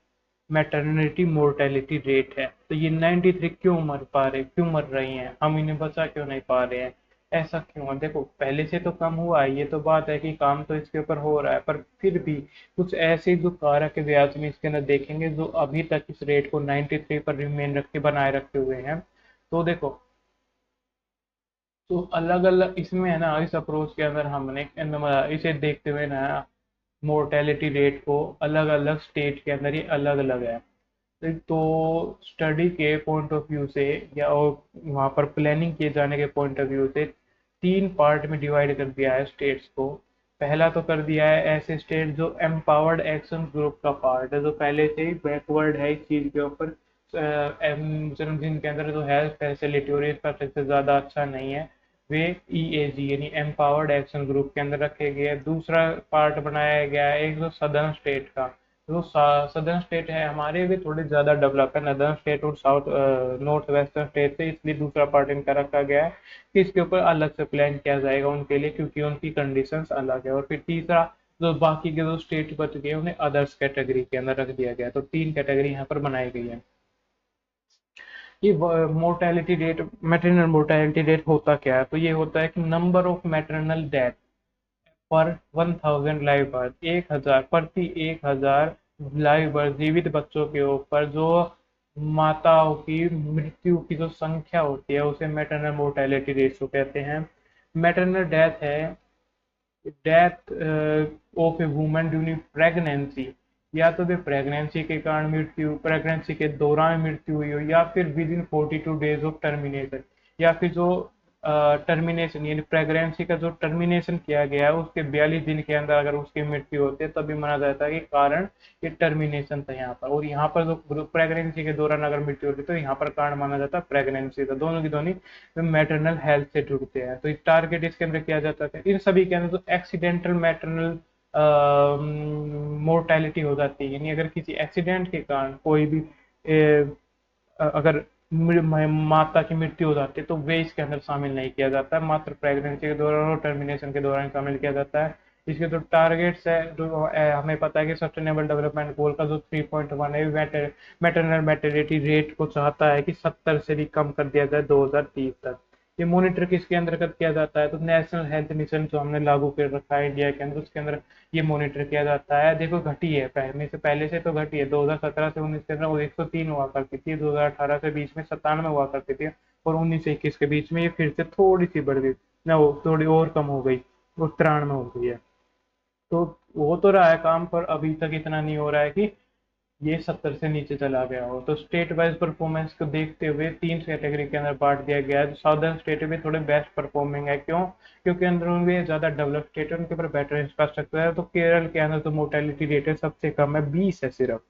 मैटरनिटी मोर्टेलिटी रेट है। तो ये 93 क्यों मर पा रहे, क्यों मर रही हैं, हम इन्हें बचा क्यों नहीं पा रहे हैं, ऐसा क्यों है? देखो पहले से तो कम हुआ है, ये तो बात है कि काम तो इसके ऊपर हो रहा है, पर फिर भी कुछ ऐसे जो कारक है आज में इसके अंदर देखेंगे जो अभी तक इस रेट को 93 पर रिमेन रख के बनाए रखे हुए हैं। तो देखो, तो अलग अलग इसमें है ना, इस अप्रोच के अंदर हमने इसे देखते हुए ना मोर्टेलिटी रेट को अलग अलग स्टेट के अंदर ये अलग अलग है। तो स्टडी के पॉइंट ऑफ व्यू से या और वहाँ पर प्लानिंग किए जाने के पॉइंट ऑफ व्यू से 3 पार्ट में डिवाइड कर दिया है स्टेट्स को। पहला तो कर दिया है ऐसे स्टेट जो एम्पावर्ड एक्शन ग्रुप का पार्ट है, जो पहले से ही बैकवर्ड है इस चीज के ऊपर, जिनके अंदर जो हेल्थ फैसिलिटी और इंफ्रास्ट्रक्चर ज़्यादा अच्छा नहीं है, वे ईएजी यानी एम्पावर्ड एक्शन ग्रुप के अंदर रखे गए हैं। दूसरा पार्ट बनाया गया है एक जो सदर्न स्टेट का, जो सदर्न स्टेट है हमारे भी थोड़े ज़्यादा डेवलप है नदर्न स्टेट और साउथ नॉर्थ वेस्टर्न स्टेट से, इसलिए दूसरा पार्ट इनका रखा गया है कि इसके ऊपर अलग से प्लान किया जाएगा उनके लिए, क्योंकि उनकी कंडीशंस अलग है। और फिर तीसरा, जो बाकी के जो स्टेट बच गए उन्हें अदर्स कैटेगरी के अंदर रख दिया गया है। तो 3 कैटेगरी यहाँ पर बनाई गई है। ये mortality rate, maternal mortality rate होता क्या है, तो ये होता है कि नंबर ऑफ मैटरनल डेथ पर 1000 लाइव बर्थ, 1000 प्रति 1000 लाइव बर्थ जीवित बच्चों के ऊपर जो माताओं की मृत्यु की जो संख्या होती है उसे मैटरनल मोर्टेलिटी रेशियो कहते हैं। मैटरनल डेथ है death of a woman during pregnancy, या तो वे प्रेगनेंसी के कारण मृत्यु, प्रेगनेंसी के दौरान मृत्यु हुई हो, या फिर with in 42 days of termination, या फिर जो टर्मिनेशन यानी प्रेगनेंसी का जो टर्मिनेशन किया गया है उसके 42 दिन के अंदर अगर उसकी मृत्यु होती है तभी माना जाता है कि कारण ये टर्मिनेशन था यहाँ पर। और यहाँ पर जो प्रेगनेंसी के दौरान अगर मृत्यु होती है तो यहाँ पर कारण माना जाता है प्रेगनेंसी का। दोनों की दोनों मैटरनल हेल्थ से जुड़ते हैं। तो टारगेट इसके अंदर किया जाता है इन सभी के अंदर, तो एक्सीडेंटल मैटरनल मोर्टेलिटी हो जाती है, यानी अगर किसी एक्सीडेंट के कारण कोई भी अगर माता की मृत्यु हो जाती है तो वे इसके अंदर शामिल नहीं किया जाता है, मात्र प्रेगनेंसी के दौरान और टर्मिनेशन के दौरान शामिल किया जाता है। इसके जो टारगेट्स है, जो हमें पता है कि सस्टेनेबल डेवलपमेंट गोल का जो 3.1 है, मैटरनल मैटरनिटी रेट को चाहता है कि 70 से भी कम कर दिया जाए 2030 तक। ये मॉनिटर किसके अंतर्गत किया जाता है, तो नेशनल हेल्थ मिशन जो हमने लागू कर रखा है इंडिया के अंदर, उसके अंदर ये मॉनिटर किया जाता है। देखो घटी है, पहले से तो घटी है, 2017 से 19 के अंदर वो 103 हुआ करती थी, 2018 से 20 में 97 हुआ करती थी, और 19 से 21 के बीच में ये फिर से थोड़ी सी बढ़ गई, ना वो थोड़ी और कम हो गई, वो 93 हो गई है। तो हो तो रहा है काम, पर अभी तक इतना नहीं हो रहा है कि ये 70 से नीचे चला गया हो। तो स्टेट वाइज परफॉर्मेंस को देखते हुए तीन कैटेगरी के अंदर बांट दिया गया है। तो साउदर्न स्टेट भी थोड़े बेस्ट परफॉर्मिंग है, क्यों? क्योंकि अंदर उनके ज्यादा डेवलप स्टेट है, उनके ऊपर बेटर इंफ्रास्ट्रक्चर है। तो केरल के अंदर तो मोर्टेलिटी रेट है सबसे कम है, 20 है सिर्फ।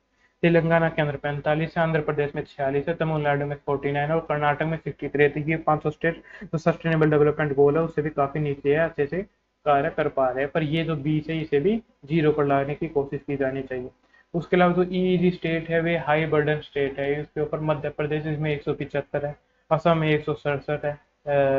तेलंगाना के अंदर 45 है, आंध्र प्रदेश में 46 है, तमिलनाडु में 49 है, और कर्नाटक में 63 है। ये 500 स्टेट जो सस्टेनेबल डेवलपमेंट गोल है उससे भी काफी नीचे है, अच्छे से कार्य कर पा रहे हैं। पर ये जो 20 है इसे भी जीरो पर लाने की कोशिश की जानी चाहिए। उसके अलावा जो ईईजी स्टेट है वे हाई बर्डन स्टेट है, इसके ऊपर मध्य प्रदेश इसमें 175 है, असम में 167 है,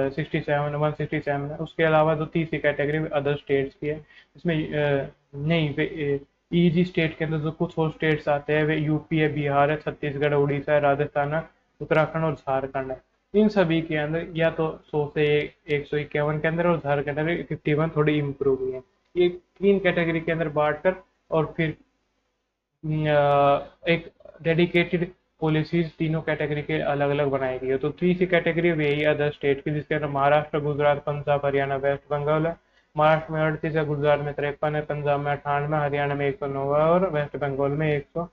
167 है। उसके अलावा जो तीसरी कैटेगरी अदर स्टेट्स की है, इसमें नहीं, ईजी स्टेट के अंदर जो कुछ और स्टेट्स आते हैं वे यूपी है, बिहार है, छत्तीसगढ़, उड़ीसा है, राजस्थान है, उत्तराखंड और झारखंड है। इन सभी के अंदर या तो 100 से 151 के अंदर, और झारखंड में 51 थोड़ी इम्प्रूव हुई है। ये तीन कैटेगरी के अंदर बांट कर और फिर एक डेडिकेटेड पॉलिसीज तीनों कैटेगरी के अलग अलग बनाई गई है। तो तीसरी कैटेगरी वही अदर स्टेट की, जिसके अंदर महाराष्ट्र, गुजरात, पंजाब, हरियाणा, वेस्ट बंगाल है। महाराष्ट्र में 38 है, गुजरात में 53 है, पंजाब में 98, हरियाणा में 109 है, और वेस्ट बंगाल में 100,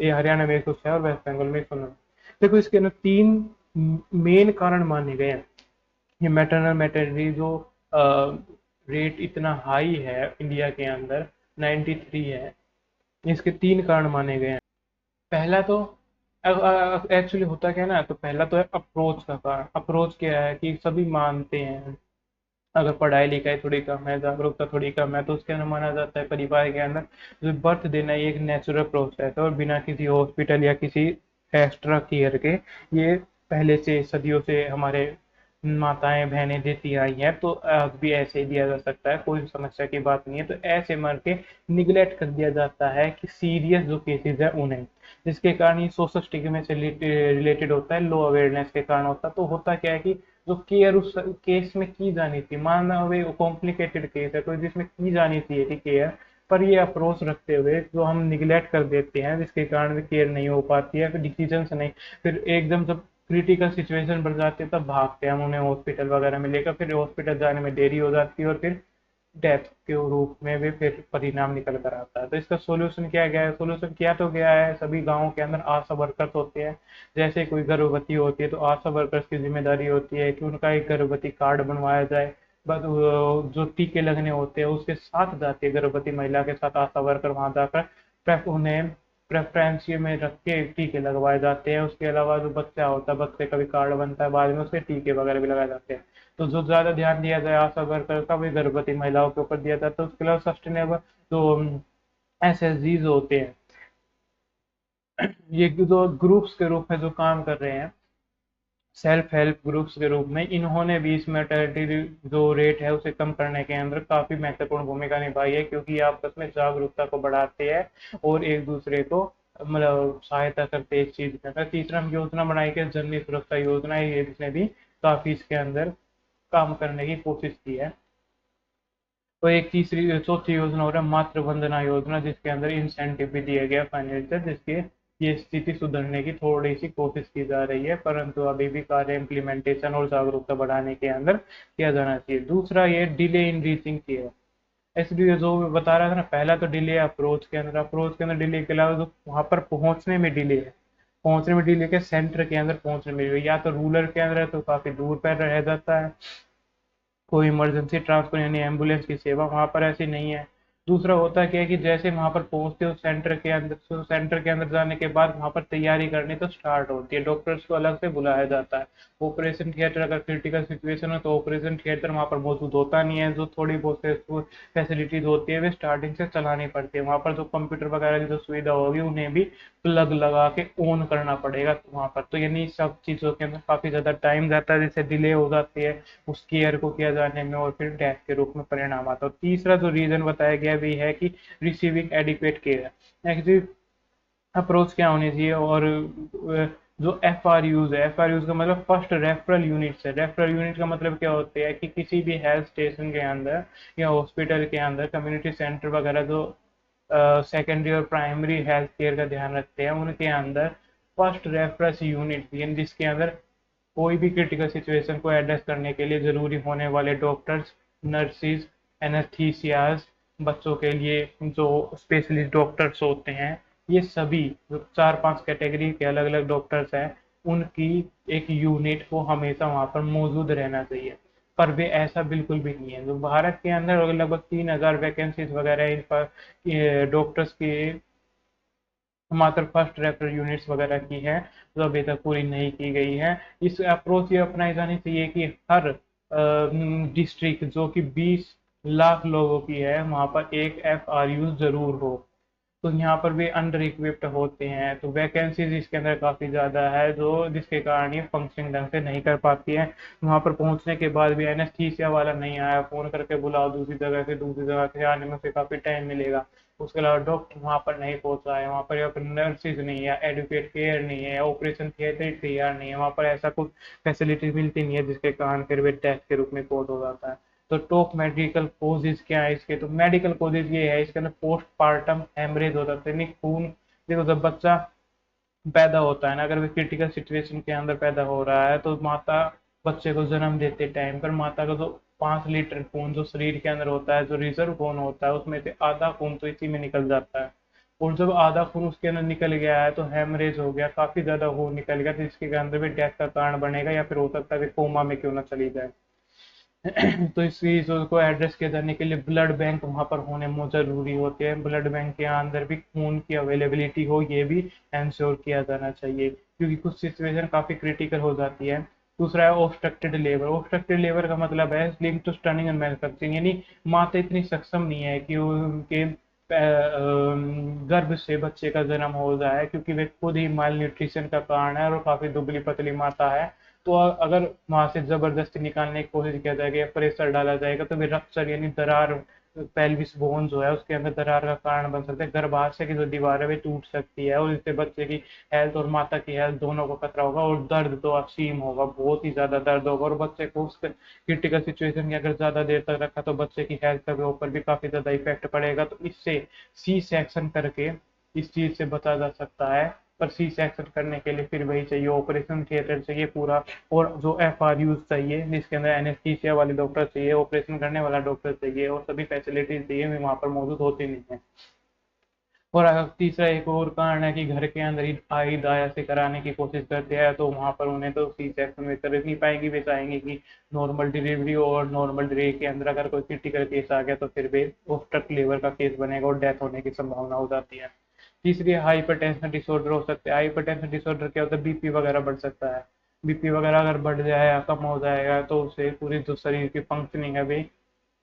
ये हरियाणा में 106 और वेस्ट बंगाल में 109। देखो इसके अंदर तीन मेन कारण माने गए हैं। ये मैटरनल मैटरनिटी जो रेट इतना हाई है इंडिया के अंदर, 93 है, इसके तीन कारण माने गए हैं। पहला तो एक्चुअली होता क्या है ना, तो पहला तो है अप्रोच का कारण। अप्रोच क्या है कि सभी मानते हैं, अगर पढ़ाई लिखाई थोड़ी कम है, जागरूकता थोड़ी कम है, तो उसके अंदर माना जाता है परिवार के अंदर जो बर्थ देना ये एक नेचुरल प्रोसेस है, और बिना किसी हॉस्पिटल या किसी एक्स्ट्रा केयर के ये पहले से सदियों से हमारे माताएं बहनें देती आई हैं। तो आज भी ऐसे ही दिया जा सकता है, कोई समस्या की बात नहीं है। तो ऐसे मर के निगलेक्ट कर दिया जाता है कि सीरियस जो केसेस है उन्हें, जिसके कारण ये सोशल स्टिग्मा से रिलेटेड होता है, लो अवेयरनेस के कारण होता है। तो होता क्या है कि जो केयर उस केस में की जानी थी, मानना वे कॉम्प्लिकेटेड केस है, तो जिसमें की जानी थी केयर, पर ये अप्रोच रखते हुए जो हम निगलेक्ट कर देते हैं, जिसके कारण भी केयर नहीं हो पाती है, फिर डिसीजन नहीं, फिर एकदम जब क्रिटिकल सिचुएशन बढ़ जाती है तब भागते हैं हम उन्हें हॉस्पिटल वगैरह में लेकर, फिर हॉस्पिटल जाने में देरी हो जाती है, और फिर डेथ के रूप में भी फिर परिणाम निकल कर आता है। तो इसका सोल्यूशन क्या गया है? सोल्यूशन किया तो गया है, सभी गाँव के अंदर आशा वर्कर्स होते हैं। जैसे कोई गर्भवती होती है तो आशा वर्कर्स की जिम्मेदारी होती है कि उनका एक गर्भवती कार्ड बनवाया जाए। बस जो टीके लगने होते हैं उसके साथ जाती है गर्भवती महिला के साथ आशा वर्कर, वहां जाकर उन्हें प्रेफरेंस में रख के टीके लगवाए जाते हैं। उसके अलावा जो बच्चा होता है, बच्चे का भी कार्ड बनता है, बाद में उसके टीके वगैरह भी लगाए जाते हैं। तो जो ज्यादा ध्यान दिया जाए आशा वर्कर का, भी गर्भवती महिलाओं के ऊपर दिया जाता है। उसके अलावा सस्टेनेबल जो एसएसजीज होते हैं, ये जो ग्रुप्स के रूप में जो काम कर रहे हैं, सेल्फ हेल्प ग्रुप्स के रूप में, इन्होंने भी इस मेटर्निटी जो रेट है उसे कम करने के अंदर काफी महत्वपूर्ण भूमिका निभाई है, क्योंकि ये आपस में जागरूकता को बढ़ाते हैं और एक दूसरे को मतलब सहायता करते हैं इस चीज में। अगर तीसरा हम योजना बनाई कि जननी सुरक्षा योजना है, ये इसने भी काफी इसके अंदर काम करने की कोशिश की है। तो एक तीसरी चौथी योजना हो रहा है मातृ वंदना योजना, जिसके अंदर इंसेंटिव भी दिया गया फाइनेंशियल, जिसके ये स्थिति सुधरने की थोड़ी सी कोशिश की जा रही है, परंतु अभी भी कार्य इम्प्लीमेंटेशन और जागरूकता बढ़ाने के अंदर किया जाना चाहिए। दूसरा ये डिले इन रीचिंग केयर। इसलिए जो मैं बता रहा था ना, पहला तो डिले अप्रोच के अंदर डिले के अलावा जो वहां पर पहुंचने में डिले है, पहुंचने में डिले के सेंटर के अंदर पहुंचने में delay, या तो रूरल के अंदर है तो काफी दूर पर रह जाता है, कोई इमरजेंसी ट्रांसफर यानी एम्बुलेंस की सेवा वहां पर ऐसी नहीं है। दूसरा होता क्या है कि जैसे वहां पर पहुंचते हो सेंटर के अंदर, तो सेंटर के अंदर जाने के बाद वहां पर तैयारी करनी तो स्टार्ट होती है, डॉक्टर्स को अलग से बुलाया जाता है। ऑपरेशन थिएटर अगर क्रिटिकल सिचुएशन हो तो ऑपरेशन थिएटर वहां पर मौजूद होता नहीं है, जो थोड़ी बहुत फैसिलिटीज होती है वे स्टार्टिंग से चलानी पड़ती है। वहां पर जो कंप्यूटर वगैरह की जो सुविधा होगी उन्हें भी प्लग लगा के ऑन करना पड़ेगा वहां पर। तो यानी सब चीजों के अंदर काफी ज्यादा टाइम जाता है, जिससे डिले हो जाती है उस केयर को किया जाने में, और फिर डेथ के रूप में परिणाम आता है। तीसरा जो रीजन बताया गया भी है कि receiving adequate care. Actually approach क्या होनी चाहिए, और जो एफ आर यूज है, एफ आर यूज का मतलब फर्स्ट रेफरल यूनिट है। रेफरल यूनिट का मतलब क्या होता है कि किसी भी हेल्थ स्टेशन के अंदर या हॉस्पिटल के अंदर, कम्युनिटी सेंटर वगैरह जो सेकेंडरी और प्राइमरी हेल्थ केयर का ध्यान रखते हैं, उनके अंदर फर्स्ट रेफरेंस यूनिट भी है, जिसके अंदर कोई भी क्रिटिकल सिचुएशन को एड्रेस करने के लिए जरूरी होने वाले डॉक्टर्स, नर्सिस, एनेस्थीसियाज, बच्चों के लिए जो स्पेशलिस्ट डॉक्टर्स होते हैं, ये सभी जो 4-5 कैटेगरी के अलग अलग डॉक्टर्स हैं, उनकी एक यूनिट को हमेशा वहां पर मौजूद रहना चाहिए। पर वे ऐसा बिल्कुल भी नहीं है। जो भारत के अंदर लगभग 3,000 वैकेंसीज वगैरह इन पर डॉक्टर्स की मात्र फर्स्ट रेफरल यूनिट्स वगैरह की है, जो अभी तक पूरी नहीं की गई है। इस अप्रोच ये अपनाई जानी चाहिए कि हर डिस्ट्रिक्ट जो कि 20 लाख लोगों की है, वहां पर एक एफ आर यू जरूर हो। तो यहाँ पर भी अंडर इक्विप्ड होते हैं, तो वैकेंसीज इसके अंदर काफी ज्यादा है, जो जिसके कारण ये फंक्शनिंग ढंग से नहीं कर पाती है। वहां पर पहुंचने के बाद भी एनेस्थीसिया वाला नहीं आया, फोन करके बुलाओ दूसरी जगह से आने में फिर काफी टाइम मिलेगा। उसके अलावा डॉक्टर वहां पर नहीं पहुंचा है, वहां पर या फिर नर्सिस नहीं है, एडुकेट केयर नहीं है, ऑपरेशन थिएटर तैयार नहीं है, वहां पर ऐसा कुछ फैसिलिटी मिलती नहीं है, जिसके कारण फिर वे डेथ के रूप में रिपोर्ट हो जाता है। तो टॉप मेडिकल कोजेज क्या है इसके, तो मेडिकल कोजेज ये है, इसके अंदर पोस्ट पार्टम हेमरेज हो जाता है, यानी खून। देखो जब बच्चा पैदा होता है ना, अगर वो क्रिटिकल सिचुएशन के अंदर पैदा हो रहा है, तो माता बच्चे को जन्म देते टाइम पर माता का जो 5 लीटर खून जो शरीर के अंदर होता है, जो रिजर्व खून होता है, उसमें से आधा खून तो इसी में निकल जाता है। और जब आधा खून उसके अंदर निकल गया है तो हेमरेज हो गया, काफी ज्यादा खून निकल गया, तो इसके अंदर भी डेथ का कारण बनेगा, या फिर हो सकता है कि कोमा में क्यों ना चली जाए। तो इस चीज़ों को एड्रेस किया जाने के लिए ब्लड बैंक वहां पर होने बहुत जरूरी होते हैं। ब्लड बैंक के अंदर भी खून की अवेलेबिलिटी हो, ये भी इंश्योर किया जाना चाहिए, क्योंकि कुछ सिचुएशन काफी क्रिटिकल हो जाती है। दूसरा है ऑब्स्ट्रक्टेड लेबर। ऑब्स्ट्रक्टेड लेबर का मतलब है link to stunting and manufacturing, यानी माता इतनी सक्षम नहीं है कि उनके गर्भ से बच्चे का जन्म हो जाए, क्योंकि वे खुद ही माल न्यूट्रिशन का कारण है और काफी दुबली पतली माता है। तो अगर वहां से जबरदस्ती निकालने की कोशिश किया जाएगा या प्रेशर डाला जाएगा, तो फिर रप्चर यानी दरार, पेल्विस बोन जो है उसके अंदर दरार का कारण बन सकता है। गर्भाशय की जो दीवार है वे टूट सकती है, और इससे बच्चे की हेल्थ और माता की हेल्थ दोनों को खतरा होगा, और दर्द तो असीम होगा, बहुत ही ज्यादा दर्द होगा। और बच्चे को उस क्रिटिकल सिचुएशन में अगर ज्यादा देर तक रखा तो बच्चे की हेल्थ के ऊपर भी काफी ज्यादा इफेक्ट पड़ेगा। तो इससे सी सेक्शन करके इस चीज से बचा जा सकता है। पर सी सेक्शन करने के लिए फिर वही चाहिए, ऑपरेशन थिएटर चाहिए पूरा, और जो एफ आर यूज चाहिए, जिसके अंदर एनेस्थीसिया वाले डॉक्टर चाहिए, ऑपरेशन करने वाला डॉक्टर चाहिए, और सभी फैसिलिटीज चाहिए, वे वहां पर मौजूद होती नहीं है। और अगर तीसरा एक और कारण है कि घर के अंदर ही आई दाया से कराने की कोशिश करते हैं, तो वहां पर उन्हें तो सी सेक्शन में कर नहीं पाएंगी, वे चाहेंगे कि नॉर्मल डिलीवरी हो, और नॉर्मल डिलीवरी के अंदर अगर कोई क्रिटिकल केस आ गया तो फिर वे ऑब्स्ट्रक्ट लीवर का केस बनेगा और डेथ होने की संभावना हो जाती है। तीसरी हाइपरटेंशन डिसऑर्डर हो सकते हैं। हाइपरटेंशन डिसऑर्डर क्या होता है, बीपी वगैरह बढ़ सकता है। बीपी वगैरह अगर बढ़ जाए या कम हो जाएगा, तो उससे पूरी जो शरीर की फंक्शनिंग है वे,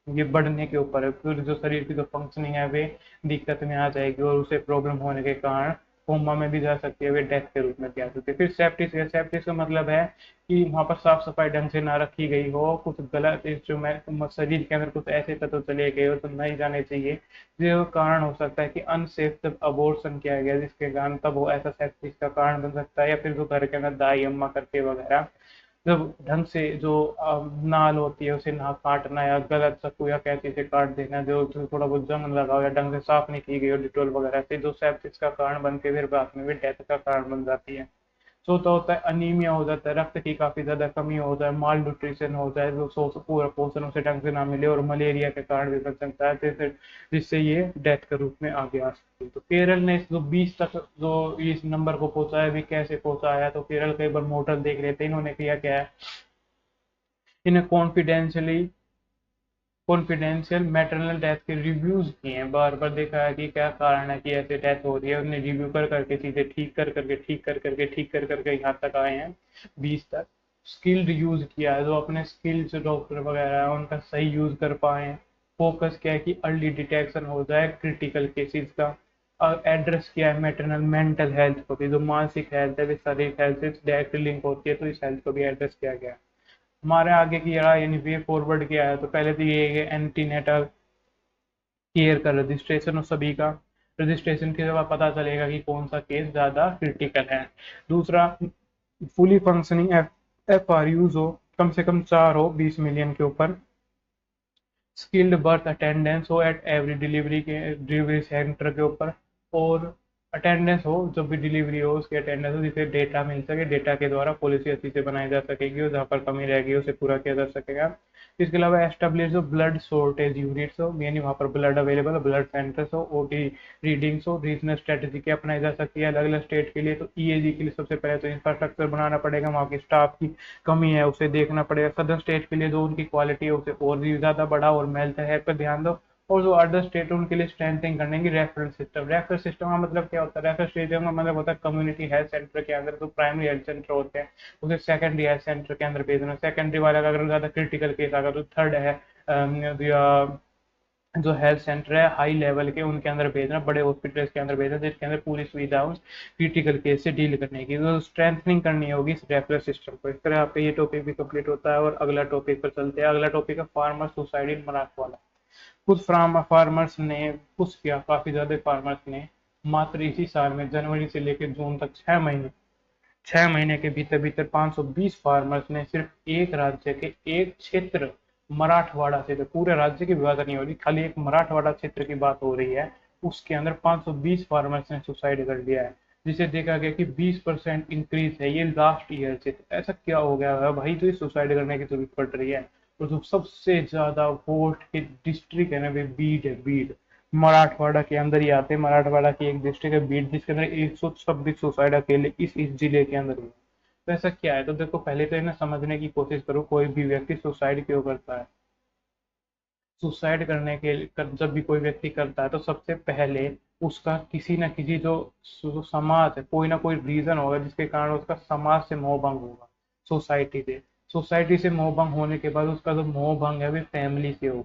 ये बढ़ने के ऊपर है, फिर जो शरीर की जो फंक्शनिंग है वे दिक्कत में आ जाएगी, और उसे प्रॉब्लम होने के कारण कोमा में भी जा सकती है, वे डेथ के रूप में भी आ सकती है। फिर सेप्टिस है। सेप्टिस का मतलब है कि वहां पर साफ सफाई ढंग से ना रखी गई हो, कुछ गलत इंस्ट्रूमेंट शरीर के अंदर कुछ ऐसे तत्व चले गए हो तो नहीं जाने चाहिए, जो कारण हो सकता है कि अनसेफ जब अबॉर्शन किया गया, जिसके कारण तब वो ऐसा सेप्टिस का कारण बन सकता है। या फिर जो घर के अंदर दाई अम्मा करके वगैरह जब ढंग से जो नाल होती है उसे ना काटना, या गलत चाकू या कैंची से काट देना, जो थोड़ा बहुत जंग लगा हो या ढंग से साफ नहीं की गई हो डिटोल वगैरह से, जो सेप्सिस का कारण बन के फिर बाद में भी डेथ का कारण बन जाती है। चौथा होता है अनीमिया हो जाता है, रक्त की काफी ज्यादा कमी हो जाए, माल न्यूट्रिशन हो जाए, जो पूरा पोषण उसे ढंग से ना मिले, और मलेरिया के कारण भी बन सकता है, जिससे ये डेथ के रूप में आगे आ सकती है। तो केरल ने इस जो 20 तक जो इस नंबर को पहुंचाया भी कैसे पहुंचाया, तो केरल का एक बार मॉडल देख लेते हैं। इन्होंने किया क्या है, इन्हें कॉन्फिडेंशियली कॉन्फिडेंशियल मैटरनल डेथ के रिव्यूज किए हैं, बार बार देखा है कि क्या कारण है कि ऐसे डेथ हो रही है, उन्हें रिव्यू कर करके चीजें ठीक कर करके यहाँ तक आए हैं 20 तक। स्किल्ड यूज किया है, जो अपने स्किल्ड जो डॉक्टर वगैरह है उनका सही यूज कर पाए। फोकस किया है कि अर्ली डिटेक्शन हो जाए क्रिटिकल केसेस का। एड्रेस किया है मैटरनल मेंटल हेल्थ को भी, जो मानसिक हेल्थ है, शारीरिक हेल्थ से डायरेक्टली लिंक होती है, तो इस हेल्थ को भी एड्रेस किया गया है। हमारे आगे की रहा यानी वे फॉरवर्ड किया है, तो पहले तो ये है एंटीनेटल केयर का रजिस्ट्रेशन, और सभी का रजिस्ट्रेशन के बाद पता चलेगा कि कौन सा केस ज़्यादा क्रिटिकल है। दूसरा, fully functioning F R use हो, कम से कम 4 हो 20 मिलियन के ऊपर। स्किल्ड बर्थ अटेंडेंस हो एट एवरी डिलीवरी सेंटर के ऊपर, और अटेंडेंस हो जब भी डिलीवरी हो उसकी अटेंडेंस हो, जिससे डेटा मिल सके, डेटा के द्वारा पॉलिसी अच्छी से बनाई जा सकेगी और जहाँ पर कमी रहेगी उसे पूरा किया जा सकेगा। इसके अलावा एस्टेब्लिश जो ब्लड शॉर्टेज यूनिट्स हो, यानी वहाँ पर ब्लड अवेलेबल, ब्लड सेंटर्स हो, ओटी रीडिंग्स हो, रीजनल स्ट्रेटेजी क्या अपनाई जा सकती है अलग अलग स्टेट के लिए। तो ईएजी के लिए सबसे पहले तो इंफ्रास्ट्रक्चर बनाना पड़ेगा, वहाँ की स्टाफ की कमी है उसे देखना पड़ेगा। सदर स्टेट के लिए जो उनकी क्वालिटी है उसे और भी ज़्यादा बढ़ाओ और हेल्थ है पर ध्यान दो। और जो अदर स्टेट है उनके लिए स्ट्रेंथिंग करने की रेफरल सिस्टम का मतलब क्या होता है? रेफरल सिस्टम का मतलब होता है कम्युनिटी हेल्थ सेंटर के अंदर जो प्राइमरी हेल्थ सेंटर होते हैं उसे सेकेंडरी हेल्थ सेंटर के अंदर भेजना। सेकेंडरी वाला का अगर ज़्यादा क्रिटिकल केस आएगा तो थर्ड है जो हेल्थ सेंटर है हाई लेवल के उनके अंदर भेजना, बड़े हॉस्पिटल्स के अंदर भेजना, जिसके अंदर पूरी सुविधा हो क्रिटिकल केस से डील करने की। तो स्ट्रेंथनिंग करनी होगी इस रेफरल सिस्टम को। इस तरह आपका ये टॉपिक भी कंप्लीट होता है, और अगला टॉपिक पर चलते हैं। अगला टॉपिक है फार्मर सुसाइड इन मराठवाड़ा। कुछ फार्मर्स ने कुछ किया, काफी ज्यादा फार्मर्स ने मात्र इसी साल में जनवरी से लेकर जून तक 6 महीने के भीतर भीतर 520 फार्मर्स ने सिर्फ एक राज्य के एक क्षेत्र मराठवाड़ा क्षेत्र, पूरे राज्य की बात नहीं हो रही, खाली एक मराठवाड़ा क्षेत्र की बात हो रही है, उसके अंदर 520 फार्मर्स ने सुसाइड कर लिया है। जिसे देखा गया कि 20% इंक्रीज है ये लास्ट ईयर से। तो ऐसा क्या हो गया है भाई जो सुसाइड करने की जरूरत पड़ रही है? और जो सबसे ज्यादा वोट के डिस्ट्रिक्ट है ना वे बीड है, बीड मराठवाड़ा के अंदर ही आते हैं। मराठवाड़ा की एक डिस्ट्रिक्ट है बीड, जिसके अंदर 126 सुसाइड अकेले इस जिले के अंदर हुआ। तो ऐसा क्या है? तो देखो पहले तो है ना समझने की कोशिश करो, कोई भी व्यक्ति सुसाइड क्यों करता है। सुसाइड करने के जब भी कोई व्यक्ति करता है तो सबसे पहले उसका किसी ना किसी जो समाज है, कोई ना कोई रीजन होगा जिसके कारण उसका समाज से मोह भंग होगा, सोसाइटी से। सोसाइटी से मोह भंग होने के बाद उसका जो मोह भंग है वो फैमिली से होगा।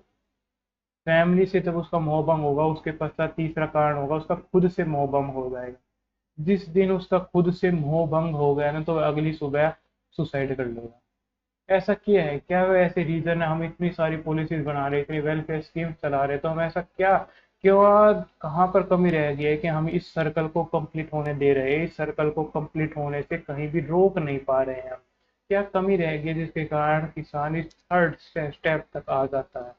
फैमिली से जब उसका मोह भंग होगा उसके पश्चात तीसरा कारण होगा उसका खुद से मोह भंग हो जाएगा। जिस दिन उसका खुद से मोह भंग हो गया ना तो वह अगली सुबह सुसाइड कर लेगा। ऐसा क्या है? क्या वो ऐसे रीजन है? हम इतनी सारी पॉलिसीज बना रहे, इतनी वेलफेयर स्कीम चला रहे, तो हम ऐसा क्या, क्यों, कहाँ पर कमी रह गई है कि हम इस सर्कल को कंप्लीट होने दे रहे हैं, इस सर्कल को कंप्लीट होने से कहीं भी रोक नहीं पा रहे हैं हम? क्या कमी रह गई है जिसके कारण किसान इस थर्ड स्टेप तक आ जाता है?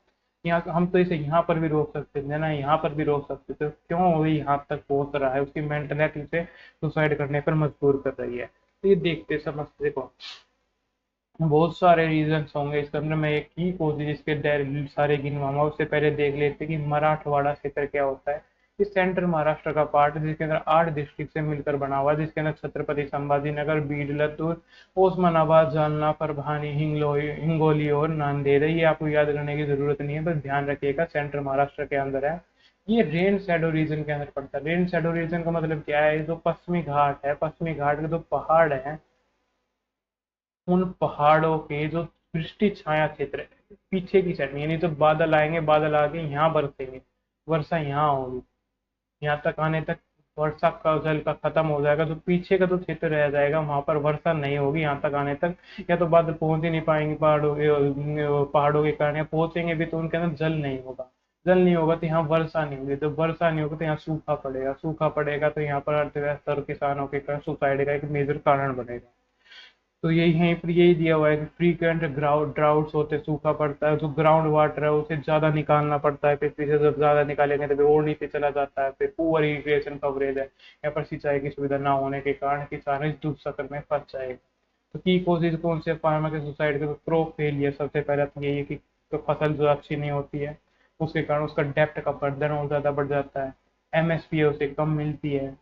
यहाँ हम तो इसे यहाँ पर भी रोक सकते थे ना, यहाँ पर भी रोक सकते थे, क्यों वो यहाँ तक पहुंच रहा है? उसकी मेंटलिटी उसे सुसाइड करने पर मजबूर कर रही है। तो ये देखते समझते देखो बहुत सारे रीजंस होंगे इसके अंदर। मैं एक ही कोशिश इसके सारे गिनवाऊंगा, उससे पहले देख लेते कि मराठवाड़ा क्षेत्र क्या होता है। इस सेंट्रल महाराष्ट्र का पार्ट है जिसके अंदर 8 डिस्ट्रिक्ट से मिलकर बना हुआ है, जिसके अंदर छत्रपति संभाजी नगर, बीड, लातूर, ओस्मानाबाद, जालना, परभणी, हिंगोली और नांदेड़ है। ये आपको याद करने की जरूरत नहीं है, बस ध्यान रखिएगा सेंट्रल महाराष्ट्र के अंदर है। ये रेन शेडो रीजन के अंदर पड़ता है। रेन शेडो रीजन का मतलब क्या है? जो पश्चिमी घाट है, पश्चिमी घाट के जो पहाड़ है, उन पहाड़ों के जो वृष्टि छाया क्षेत्र है पीछे की साइड में, यानी तो बादल आएंगे, बादल आके यहाँ बरसेंगे, वर्षा यहाँ होगी, यहाँ तक आने तक वर्षा का जल का खत्म हो जाएगा, जो पीछे का जो क्षेत्र रह जाएगा वहां पर वर्षा नहीं होगी यहाँ तक आने तक। या तो बादल पहुंच ही नहीं पाएंगे पहाड़ों के कारण, या पहुंचेंगे भी तो उनके अंदर जल नहीं होगा। जल नहीं होगा तो यहाँ वर्षा नहीं होगी, तो वर्षा नहीं होगी तो यहाँ सूखा पड़ेगा, सूखा पड़ेगा तो यहाँ पर अर्थव्यवस्था और किसानों के कारण सुसाइड का एक मेजर कारण बनेगा। तो यही यहीं पर यही दिया हुआ है कि फ्रीक्वेंट ड्राउट्स होते, सूखा पड़ता है, जो ग्राउंड वाटर है उसे ज्यादा निकालना पड़ता है, पृथ्वी से जब ज्यादा निकालेंगे तो वो और नीचे चला जाता है। फिर पुअर इरिगेशन कवरेज है, यहाँ पर सिंचाई की सुविधा ना होने के कारण किसान इस दुष्चक्र में फंस जाएगा। तो की कोशिश कौन से फार्मर के सुसाइड के? तो क्रॉप फेलियर सबसे पहले तो यही है कि तो फसल जो अच्छी नहीं होती है उसके कारण उसका डेप्ट का बर्डन और ज्यादा बढ़ जाता है, एमएसपी उसे कम मिलती है,